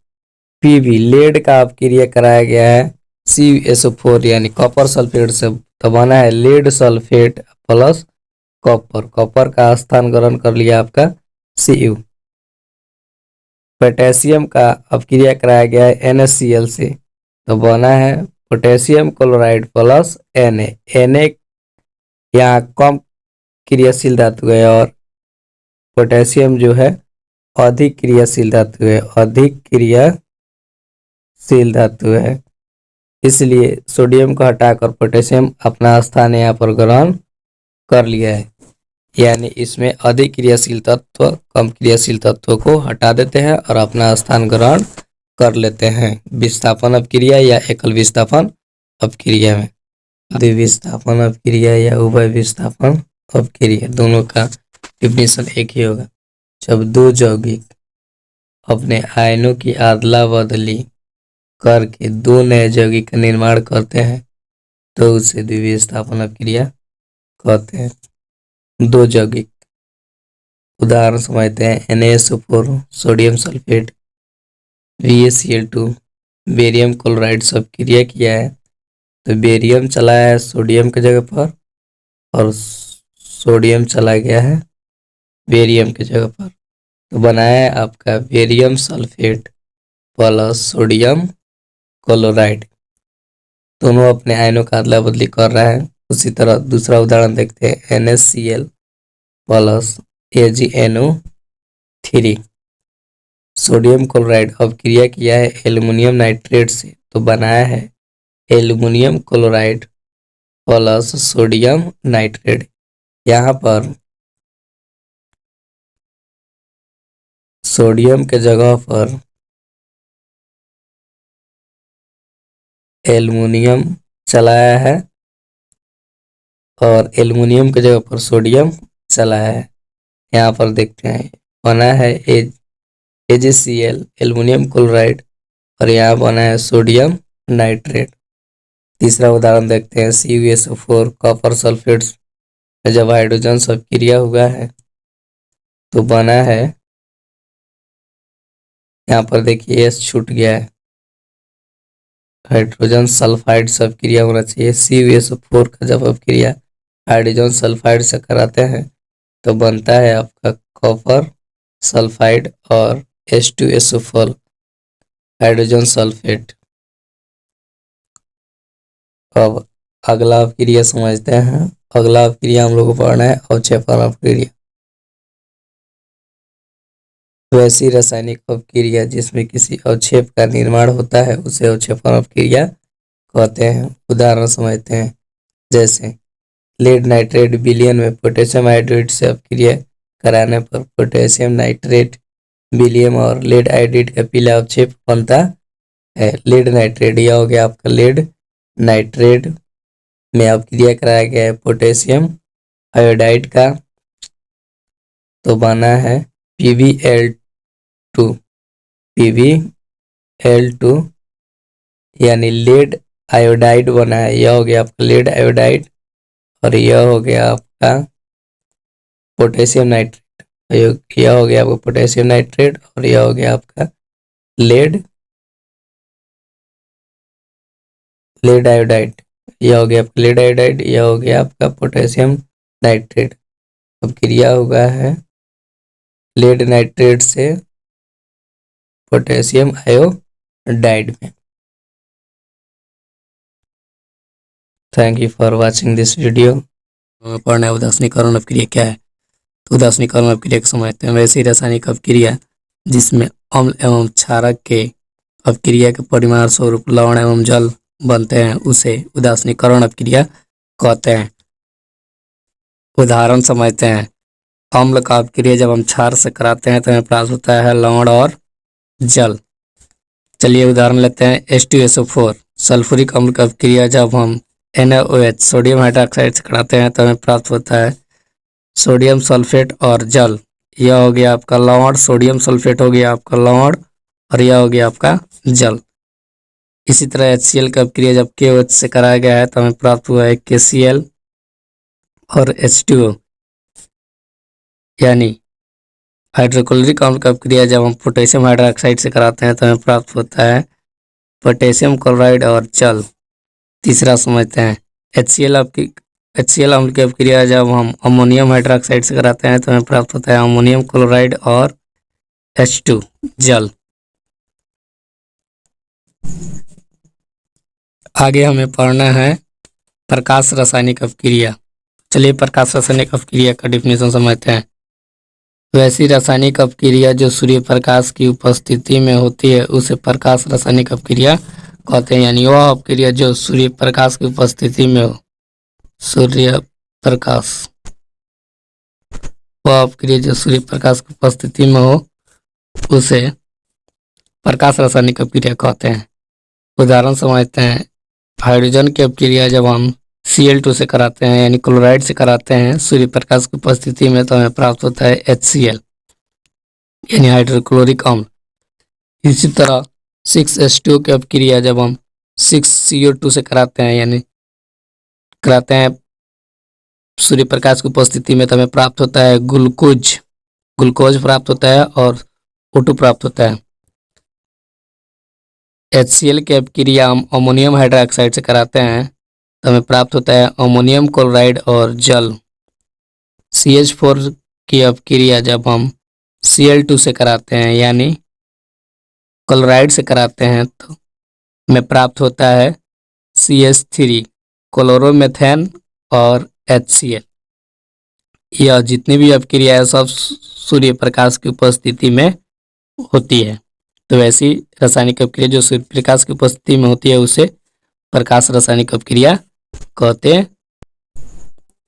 Pb लेड का अपक्रिया कराया गया है CuSO4 यानी कॉपर सल्फेट से, तो बना है lead sulphate plus copper, copper का स्थान ग्रहण कर लिया आपका Cu। पोटेशियम का अपक्रिया कराया गया है NaCl से, तो बना है पोटेशियम क्लोराइड प्लस Na। यहाँ कम क्रियाशील धातु है और पोटेशियम जो है अधिक क्रियाशील धातु है, अधिक क्रियाशील धातु है, इसलिए सोडियम को हटाकर पोटेशियम अपना स्थान यहाँ पर ग्रहण कर लिया है। यानी इसमें अधिक क्रियाशील तत्व कम क्रियाशील तत्व को हटा देते हैं और अपना स्थान ग्रहण कर लेते हैं विस्थापन अपक्रिया या एकल विस्थापन अपक्रिया में। द्विविस्थापन अपक्रिया या उभय विस्थापन अपक्रिया, दोनों का डिफिनेशन एक ही होगा। जब दो यौगिक अपने आयनों की अदला बदली करके दो नए यौगिक का निर्माण करते हैं तो उसे द्विविस्थापन अपक्रिया कहते हैं। दो यौगिक, उदाहरण समझते हैं NaSO4 sodium sulphate, BaCl2 barium chloride से अपक्रिया किया है, तो बेरियम चला है सोडियम की जगह पर और सोडियम चला गया है बेरियम की जगह पर, तो बनाया है आपका barium sulphate plus sodium chloride. दोनों अपने आयनों का अदला बदली कर रहा है। उसी तरह दूसरा उदाहरण देखते हैं NaCl plus AgNO3, sodium chloride अपक्रिया किया है एल्युमिनियम नाइट्रेट से, तो बनाया है aluminium chloride plus sodium nitrate. यहाँ पर सोडियम के जगह पर एल्युमिनियम चलाया है और एल्युमिनियम की जगह पर सोडियम चलाया है। यहाँ पर देखते हैं बना है AgCl एल्युमिनियम क्लोराइड और यहाँ बना है सोडियम नाइट्रेट। तीसरा उदाहरण देखते हैं CuSO4 कॉपर सल्फेट में जब हाइड्रोजन से अपक्रिया हुआ है तो बना है, यहाँ पर देखिए S छूट गया है, हाइड्रोजन सल्फाइड से अपक्रिया होना चाहिए। CuSO4 का जब अपक्रिया हाइड्रोजन सल्फाइड से कराते हैं तो बनता है आपका कॉपर सल्फाइड और H2SO4 हाइड्रोजन सल्फेट। अब अगला अपक्रिया समझते हैं। अगला अपक्रिया हम लोग को पढ़ना है अवक्षेपण अपक्रिया। वैसी रासायनिक अपक्रिया जिसमें किसी अवक्षेप का निर्माण होता है उसे अवक्षेपण अपक्रिया कहते हैं। उदाहरण समझते हैं। जैसे लेड नाइट्रेट विलयन में पोटेशियम हाइड्रेट से अपक्रिया कराने पर पोटेशियम नाइट्रेट विलियम और लेड आयोडाइड का पीला अवक्षेप बनता है। लेड नाइट्रेट, यह हो गया आपका लेड नाइट्रेट में अपक्रिया कराया गया है पोटेशियम आयोडाइड का, तो बना है PbL2, PbL2 यानी लेड आयोडाइड बना है। यह हो गया आपका लेड आयोडाइड और यह हो गया आपका पोटेशियम नाइट्रेट, यह हो गया आपका पोटेशियम नाइट्रेट और यह हो गया आपका लेड आयोडाइड, यह हो गया आपका लेड आयोडाइड, यह हो गया आपका पोटेशियम नाइट्रेट। अब क्रिया हुआ है लेड नाइट्रेट से पोटेशियम आयोडाइड में। Thank you for watching this video. पढ़ना है उदासीनीकरण अपक्रिया क्या है। तो उदासीनीकरण अपक्रिया को समझते हैं। वैसी रासायनिक अपक्रिया जिसमें अम्ल एवं क्षारक के अपक्रिया के परिमाण स्वरूप लवण एवं जल बनते हैं उसे उदासीनीकरण अपक्रिया कहते हैं। उदाहरण समझते हैं। अम्ल का अपक्रिया जब हम क्षार से कराते हैं तो हमें प्राप्त होता है लवण और जल। चलिए उदाहरण लेते हैं। H2SO4 सल्फ्यूरिक अम्ल का अपक्रिया जब हम NaOH सोडियम हाइड्रोक्साइड से कराते हैं तो हमें प्राप्त होता है सोडियम सल्फेट और जल। यह हो गया आपका लवण, सोडियम सल्फेट हो गया आपका लवण और यह हो गया आपका जल। इसी तरह HCl का अपक्रिया जब KOH से कराया गया है तो हमें प्राप्त हुआ है KCl और H2O, यानी हाइड्रोक्लोरिक अम्ल का अपक्रिया जब हम पोटेशियम हाइड्रोक्साइड से कराते हैं तो हमें प्राप्त होता है पोटेशियम क्लोराइड और जल। तीसरा समझते हैं। HCl अम्ल की अपक्रिया जब हम अमोनियम हाइड्रोक्साइड से कराते हैं तो हमें प्राप्त होता है अमोनियम क्लोराइड और H2 जल। आगे हमें पढ़ना है प्रकाश रासायनिक अपक्रिया। चलिए प्रकाश रासायनिक अपक्रिया का डिफिनेशन समझते हैं। वैसी रासायनिक अपक्रिया जो सूर्य प्रकाश की उपस्थिति में होती है उसे प्रकाश रासायनिक अपक्रिया कहते हैं। यानी वह अपक्रिया जो सूर्य प्रकाश की उपस्थिति में हो, सूर्य प्रकाश, वह अपक्रिया जो सूर्य प्रकाश की उपस्थिति में हो उसे प्रकाश रासायनिक अपक्रिया कहते हैं। उदाहरण समझते हैं। हाइड्रोजन की अपक्रिया जब हम Cl2 से कराते हैं यानी क्लोराइड से कराते हैं सूर्य प्रकाश की उपस्थिति में तो हमें प्राप्त होता है HCl यानी हाइड्रोक्लोरिक अम्ल। इसी तरह 6H2O की अपक्रिया जब हम 6CO2 से कराते हैं यानी कराते हैं सूर्य प्रकाश की उपस्थिति में तो हमें प्राप्त होता है ग्लूकोज प्राप्त होता है और O2 प्राप्त होता है। HCl की अपक्रिया हम अमोनियम हाइड्रोक्साइड से कराते हैं तो हमें प्राप्त होता है अमोनियम क्लोराइड और जल। CH4 की अपक्रिया जब हम Cl2 से कराते हैं यानी क्लोराइड से कराते हैं तो हमें प्राप्त होता है CH3 क्लोरोमेथेन और HCl। यह जितनी भी अपक्रिया है सब सूर्य प्रकाश की उपस्थिति में होती है। तो वैसी रासायनिक अपक्रिया जो सूर्य प्रकाश की उपस्थिति में होती है उसे प्रकाश रासायनिक अपक्रिया कहते हैं।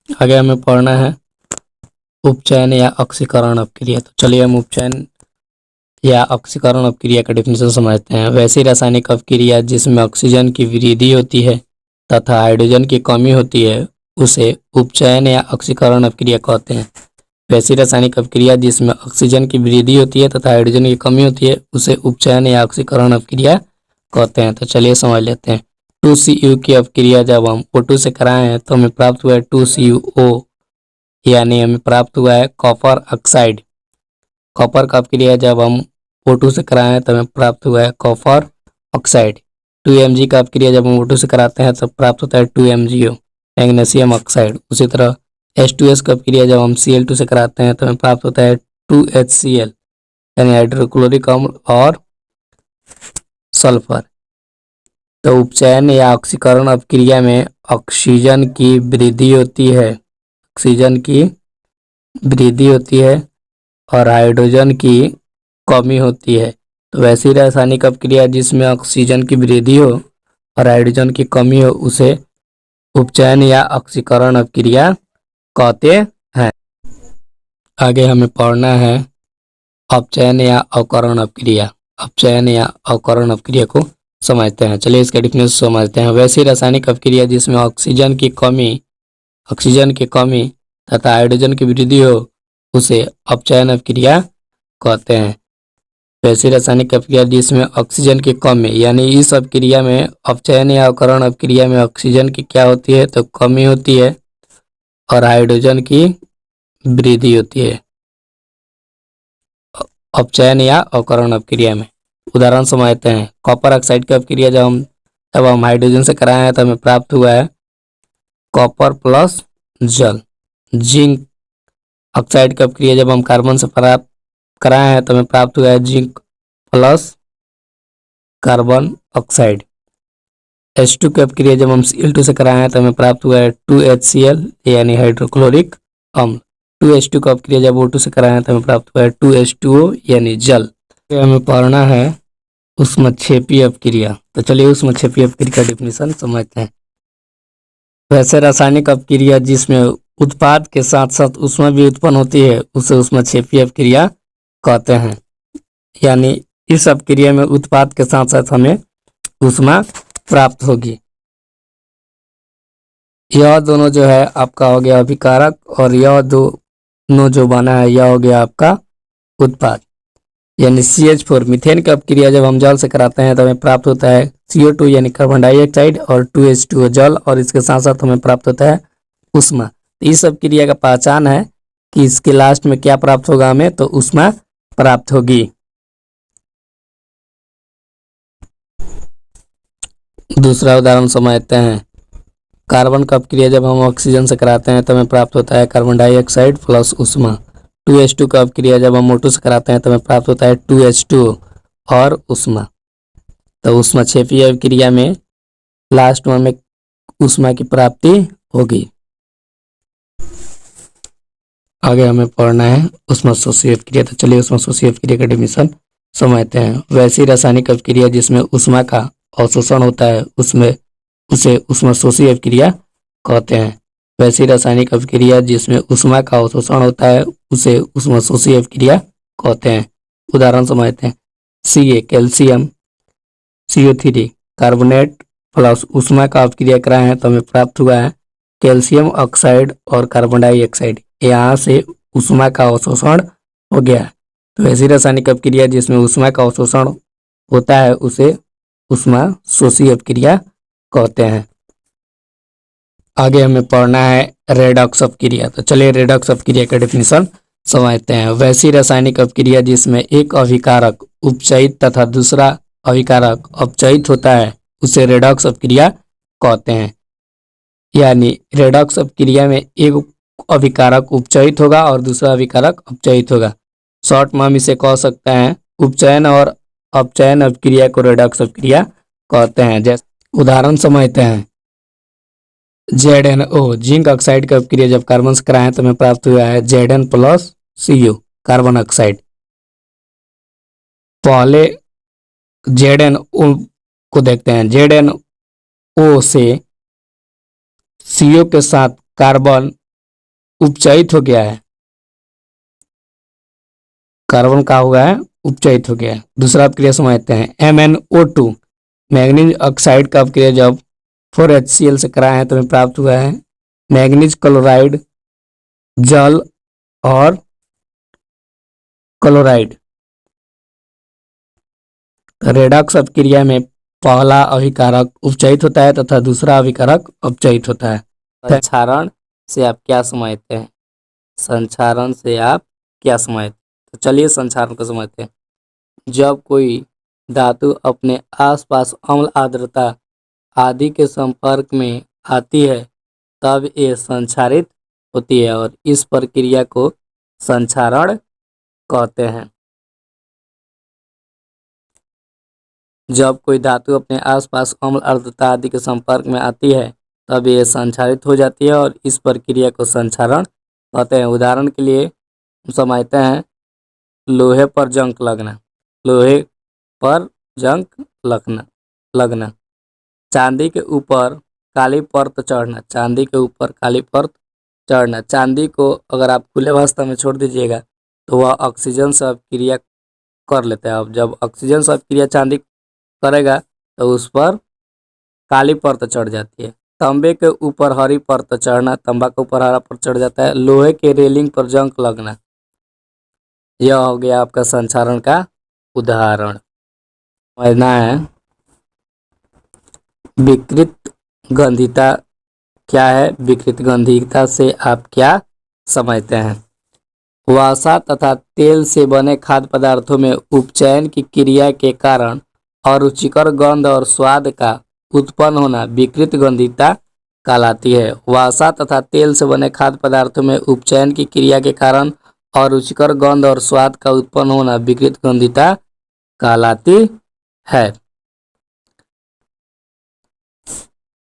आगे हमें पढ़ना है उपचयन या ऑक्सीकरण अपक्रिया। तो चलिए हम उपचयन या ऑक्सीकरण अपक्रिया का डेफिनेशन समझते हैं। वैसी रासायनिक अपक्रिया जिसमें ऑक्सीजन की वृद्धि होती है तथा हाइड्रोजन की कमी होती है उसे उपचयन या ऑक्सीकरण अपक्रिया कहते हैं। वैसी रासायनिक अपक्रिया जिसमें ऑक्सीजन की वृद्धि होती है तथा हाइड्रोजन की कमी होती है उसे उपचयन या ऑक्सीकरण अपक्रिया कहते हैं। तो चलिए समझ लेते हैं। 2Cu की अपक्रिया जब हम O2 से कराए हैं तो हमें प्राप्त हुआ है 2CuO यानी हमें प्राप्त हुआ है कॉपर ऑक्साइड। कॉपर का अपक्रिया जब हम O2 से कराए हैं तो हमें प्राप्त हुआ है कॉपर ऑक्साइड। 2Mg का अपक्रिया जब हम O2 से कराते हैं तो प्राप्त होता है 2MgO मैग्नीशियम ऑक्साइड। उसी तरह H2S का अपक्रिया जब हम Cl2 से कराते हैं तो हमें प्राप्त होता है 2HCl यानी हाइड्रोक्लोरिक अम्ल और सल्फर। तो उपचयन या ऑक्सीकरण अपक्रिया में ऑक्सीजन की वृद्धि होती है, ऑक्सीजन की वृद्धि होती है और हाइड्रोजन की कमी होती है। तो वैसी रासायनिक अपक्रिया जिसमें ऑक्सीजन की वृद्धि हो और हाइड्रोजन की कमी हो उसे उपचयन या ऑक्सीकरण अपक्रिया कहते हैं। आगे हमें पढ़ना है अपचयन या अवकरण अपक्रिया। अपचयन या अवकरण अपक्रिया को समझते हैं। चलिए इसका डिफिनेशन समझते हैं। वैसी रासायनिक अपक्रिया जिसमें ऑक्सीजन की कमी तथा हाइड्रोजन की वृद्धि हो उसे अपचयन अपक्रिया कहते हैं। वैसी रासायनिक अपक्रिया जिसमें ऑक्सीजन की कमी, यानी इस अपक्रिया में अपचयन या अवकरण अपक्रिया में ऑक्सीजन की क्या होती है तो कमी होती है और हाइड्रोजन की वृद्धि होती है अपचयन या अवकरण अपक्रिया में। उदाहरण समझते हैं। कॉपर ऑक्साइड की अपक्रिया जब हम हाइड्रोजन से कराए हैं तो हमें प्राप्त हुआ है कॉपर प्लस जल। जिंक ऑक्साइड की अपक्रिया जब हम कार्बन से प्राप्त कराए हैं तो हमें प्राप्त हुआ है zinc plus carbon oxide. H2 की अपक्रिया जब हम Cl2 से कराए हैं तो हमें प्राप्त हुआ है 2HCl यानी हाइड्रोक्लोरिक अम्ल। 2H2 की अपक्रिया जब O2 से कराए हैं तो हमें प्राप्त हुआ है 2H2O यानी जल। हमें पढ़ना है ऊष्मक्षेपी अपक्रिया। तो चलिए ऊष्मक्षेपी अपक्रिया का डिफिनेशन समझते हैं। वैसे रासायनिक अपक्रिया जिसमें उत्पाद के साथ साथ ऊष्मा भी उत्पन्न होती है उसे ऊष्मक्षेपी अपक्रिया कहते हैं। यानी इस अपक्रिया में उत्पाद के साथ साथ हमें ऊष्मा प्राप्त होगी। यह दोनों जो है आपका हो गया अभिकारक और यह दोनों जो बना है यह हो गया आपका उत्पाद। यानी CH4 मीथेन की अपक्रिया जब हम जल से कराते हैं तो हमें प्राप्त होता है CO2 यानी कार्बन डाइऑक्साइड और 2H2O जल, और इसके साथ साथ हमें प्राप्त होता है ऊष्मा। तो इस अपक्रिया का पहचान है कि इसके लास्ट में क्या प्राप्त होगा हमें तो ऊष्मा प्राप्त होगी। दूसरा उदाहरण समझते हैं। कार्बन का अपक्रिया जब हम ऑक्सीजन से कराते हैं तो हमें प्राप्त होता है कार्बन डाइऑक्साइड प्लस ऊष्मा। 2H2 का अपक्रिया जब हम O2 से कराते हैं तो हमें प्राप्त होता है 2H2O और ऊष्मा। तो ऊष्मक्षेपी अपक्रिया में लास्ट में हमें ऊष्मा की प्राप्ति होगी। आगे हमें पढ़ना है ऊष्मशोषी अपक्रिया। तो चलिए ऊष्मशोषी अपक्रिया का डिफिनेशन समझते हैं। वैसी रासायनिक अपक्रिया जिसमें ऊष्मा का अवशोषण होता है उसे ऊष्मशोषी अपक्रिया कहते हैं। वैसी रासायनिक अपक्रिया जिसमें ऊष्मा का अवशोषण होता है उसे ऊष्मशोषी अपक्रिया कहते हैं। उदाहरण समझते हैं। Ca calcium CO3 carbonate plus ऊष्मा का अपक्रिया कराए हैं तो हमें प्राप्त हुआ है कैल्शियम ऑक्साइड और कार्बन डाइऑक्साइड। यहाँ से ऊष्मा का अवशोषण हो गया। तो ऐसी रासायनिक अपक्रिया जिसमें ऊष्मा का अवशोषण होता है उसे ऊष्मशोषी अपक्रिया कहते हैं। आगे हमें पढ़ना है रेडॉक्स अपक्रिया। तो चलिए रेडॉक्स अपक्रिया का डिफिनेशन समझते हैं। वैसी रासायनिक अपक्रिया जिसमें एक अभिकारक उपचयित तथा दूसरा अभिकारक अपचयित होता है उसे रेडॉक्स अपक्रिया कहते हैं। यानी रेडॉक्स अपक्रिया में एक अभिकारक उपचयित होगा और दूसरा अभिकारक अपचयित होगा। शॉर्ट में हम इसे कह सकते हैं उपचयन और अपचयन अपक्रिया को रेडॉक्स अपक्रिया कहते हैं। जैसे उदाहरण समझते हैं। ZnO जिंक ऑक्साइड की अपक्रिया जब कार्बन से कराएं तो हमें प्राप्त हुआ है Zn plus Cu carbon oxide. पहले ZnO को देखते हैं। ZnO से CO के साथ कार्बन उपचयित हो गया है। कार्बन का हुआ है उपचयित हो गया है। दूसरा अपक्रिया समझते हैं। MnO2 मैग्नीज ऑक्साइड का अपक्रिया जब 4HCl से कराए हैं तो हमें प्राप्त हुआ है मैग्नीज क्लोराइड जल और क्लोराइड। रेडॉक्स अपक्रिया में पहला अभिकारक उपचयित होता है तथा दूसरा अभिकारक अपचयित होता है। संक्षारण से आप क्या समझते हैं? संक्षारण से आप क्या समझते हैं? तो चलिए संक्षारण को समझते हैं। जब कोई धातु अपने आसपास अम्ल आर्द्रता आदि के संपर्क में आती है तब ये संक्षारित होती है और इस प्रक्रिया को संक्षारण कहते हैं। जब कोई धातु अपने आसपास अम्ल आर्द्रता आदि के संपर्क में आती है तब ये संक्षारित हो जाती है और इस प्रक्रिया को संक्षारण कहते हैं। उदाहरण के लिए समझते हैं। लोहे पर जंग लगना, लोहे पर जंग लगना। चांदी के ऊपर काली परत चढ़ना, चांदी के ऊपर काली परत चढ़ना। चांदी को अगर आप खुले अवस्था में छोड़ दीजिएगा तो वह ऑक्सीजन से अभिक्रिया कर लेता है। अब जब ऑक्सीजन से अभिक्रिया चांदी करेगा तो उस पर काली परत चढ़ जाती है। तांबे के ऊपर हरी परत चढ़ना, तांबा के ऊपर हरा परत चढ़ जाता है। लोहे के रेलिंग पर जंग लगना, यह हो गया आपका संक्षारण का उदाहरण। समझना है विकृत गंधिता क्या है, विकृत गंधिता से आप क्या समझते हैं। वसा तथा तेल से बने खाद्य पदार्थों में उपचयन की क्रिया के कारण अरुचिकर गंध और स्वाद का उत्पन्न होना विकृत गंधिता कहलाती है। वसा तथा तेल से बने खाद्य पदार्थों में उपचयन की क्रिया के कारण अरुचिकर गंध और स्वाद का उत्पन्न होना विकृत गंधिता कहलाती है।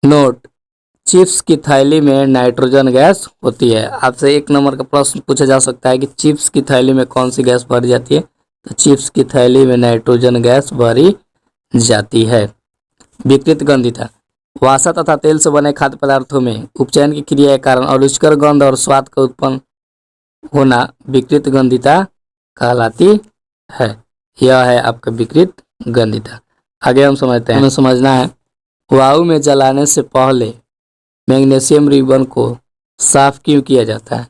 नोट, चिप्स की थैली में नाइट्रोजन गैस होती है। आपसे 1 नंबर का प्रश्न पूछा जा सकता है कि चिप्स की थैली में कौन सी गैस भरी जाती है, तो चिप्स की थैली में नाइट्रोजन गैस भरी जाती है। विकृत गंधिता, वसा तथा तेल से बने खाद्य पदार्थों में उपचयन की क्रिया के कारण अरुचिकर गंध और स्वाद का उत्पन्न होना विकृत गंधिता कहलाती है। यह है आपका विकृत गंधिता। आगे हम समझते हैं। हमें समझना है वायु में जलाने से पहले मैग्नीशियम रिबन को साफ क्यों किया जाता है,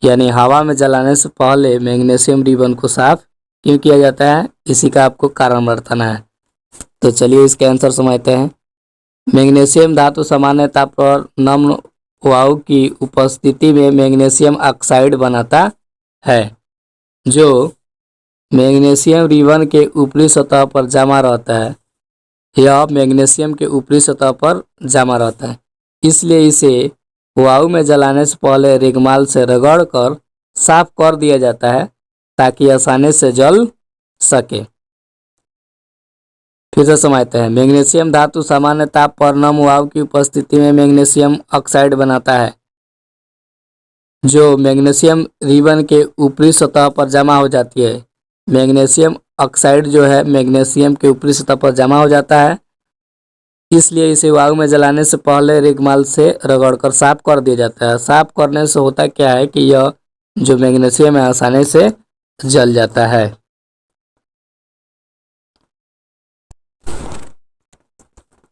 यानी हवा में जलाने से पहले मैग्नीशियम रिबन को साफ क्यों किया जाता है, इसी का आपको कारण बताना है। तो चलिए इसके आंसर समझते हैं। मैग्नीशियम धातु सामान्य ताप पर नम्र वायु की उपस्थिति में मैग्नीशियम ऑक्साइड बनाता है, जो मैग्नीशियम रिबन के ऊपरी सतह पर जमा रहता है। यह मैग्नीशियम के ऊपरी सतह पर जमा रहता है, इसलिए इसे वायु में जलाने से पहले रेगमाल से रगड़कर साफ कर दिया जाता है ताकि आसानी से जल सके। फिर से समझते हैं। मैग्नीशियम धातु सामान्य ताप पर नम वायु की उपस्थिति में मैग्नीशियम ऑक्साइड बनाता है, जो मैग्नीशियम रिबन के ऊपरी सतह पर जमा हो जाती है। मैग्नीशियम ऑक्साइड जो है मैग्नीशियम के ऊपरी सतह पर जमा हो जाता है, इसलिए इसे वायु में जलाने से पहले रेगमाल से रगड़कर साफ कर दिया जाता है। साफ करने से होता क्या है कि यह जो मैग्नीशियम है आसानी से जल जाता है।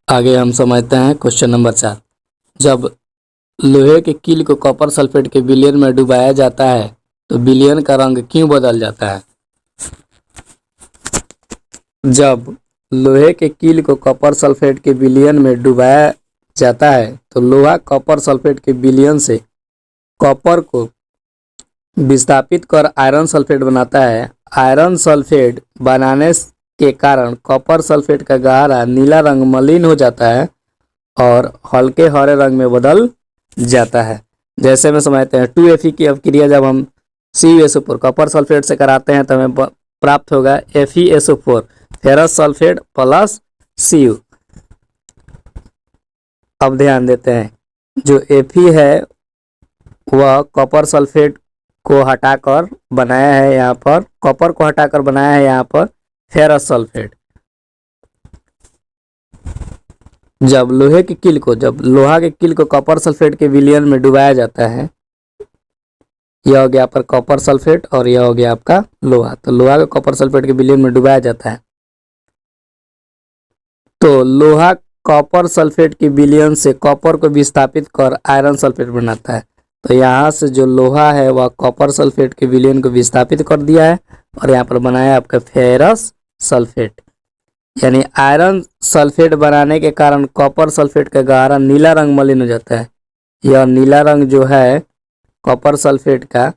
आगे हम समझते हैं क्वेश्चन नंबर 4। जब लोहे के कील को कॉपर सल्फेट के विलयन में डुबाया जाता है तो विलयन का रंग क्यों बदल जाता है। जब लोहे के कील को कॉपर सल्फेट के विलयन में डुबाया जाता है तो लोहा कॉपर सल्फेट के विलयन से कॉपर को विस्थापित कर आयरन सल्फेट बनाता है। आयरन सल्फेट बनाने के कारण कॉपर सल्फेट का गहरा नीला रंग मलिन हो जाता है और हल्के हरे रंग में बदल जाता है। जैसे में समझते हैं 2Fe की अभिक्रिया जब हम CuSO4 कॉपर सल्फेट से कराते हैं तो हमें प्राप्त होगा FeSO4 ferrous sulphate plus Cu। अब ध्यान देते हैं, जो Fe है वह कॉपर सल्फेट को हटाकर बनाया है, यहाँ पर कॉपर को हटाकर बनाया है यहाँ पर फेरस सल्फेट। जब लोहा के कील को कॉपर सल्फेट के विलयन में डुबाया जाता है, यह हो गया आपका कॉपर सल्फेट और यह हो गया आपका लोहा। तो लोहा को कॉपर सल्फेट के विलयन में डुबाया जाता है तो लोहा कॉपर सल्फेट के विलयन से कॉपर को विस्थापित कर आयरन सल्फेट बनाता है। तो यहाँ से जो लोहा है वह कॉपर सल्फेट के विलयन को विस्थापित कर दिया है और यहाँ पर बनाया आपका फेरस सल्फेट, यानी आयरन सल्फेट बनाने के कारण कॉपर सल्फेट का गहरा नीला रंग मलिन हो जाता है। यह नीला रंग जो है कॉपर सल्फेट का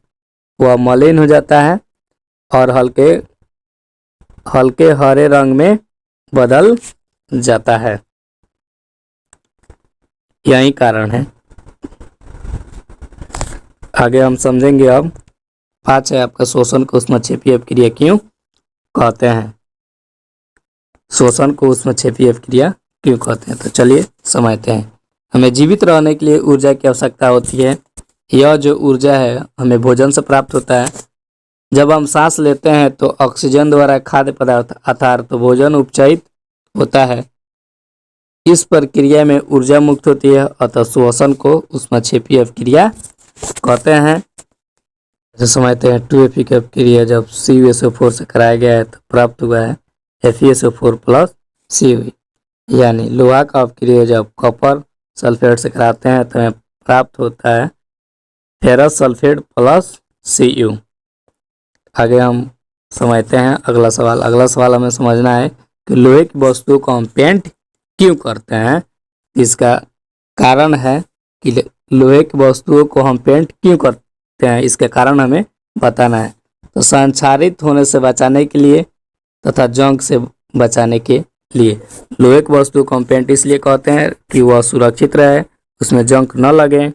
वह मलिन हो जाता है और हल्के हरे रंग में बदल जाता है। यही कारण है। आगे हम समझेंगे। अब 5 है आपका शोषण को ऊष्मक्षेपी अपक्रिया क्यों कहते हैं। शोषण को ऊष्मक्षेपी अपक्रिया क्यों कहते हैं, तो चलिए समझते हैं। हमें जीवित रहने के लिए ऊर्जा की आवश्यकता होती है। यह जो ऊर्जा है हमें भोजन से प्राप्त होता है। जब हम सांस लेते हैं तो ऑक्सीजन द्वारा खाद्य पदार्थ अर्थात भोजन उपचारित होता है। इस प्रक्रिया में ऊर्जा मुक्त होती है, अतः श्वसन को ऊष्माक्षेपीय अपक्रिया कहते हैं। जैसे समझते हैं 2Fe की अपक्रिया जब CuSO4 से कराया गया है तो प्राप्त हुआ है FeSO4 प्लस Cu, यानी लोहा का अपक्रिया जब कॉपर सल्फेट से कराते हैं तो प्राप्त होता है फेरस सल्फेट प्लस Cu। आगे हम समझते हैं अगला सवाल। अगला सवाल हमें समझना है कि लोहे की वस्तुओं को हम पेंट क्यों करते हैं। इसका कारण है कि लोहे की वस्तुओं को हम पेंट क्यों करते हैं, इसके कारण हमें बताना है। तो संक्षारित होने से बचाने के लिए तथा जंग से बचाने के लिए लोहे की वस्तु को हम पेंट इसलिए कहते हैं कि वह सुरक्षित रहे, उसमें जंग न लगे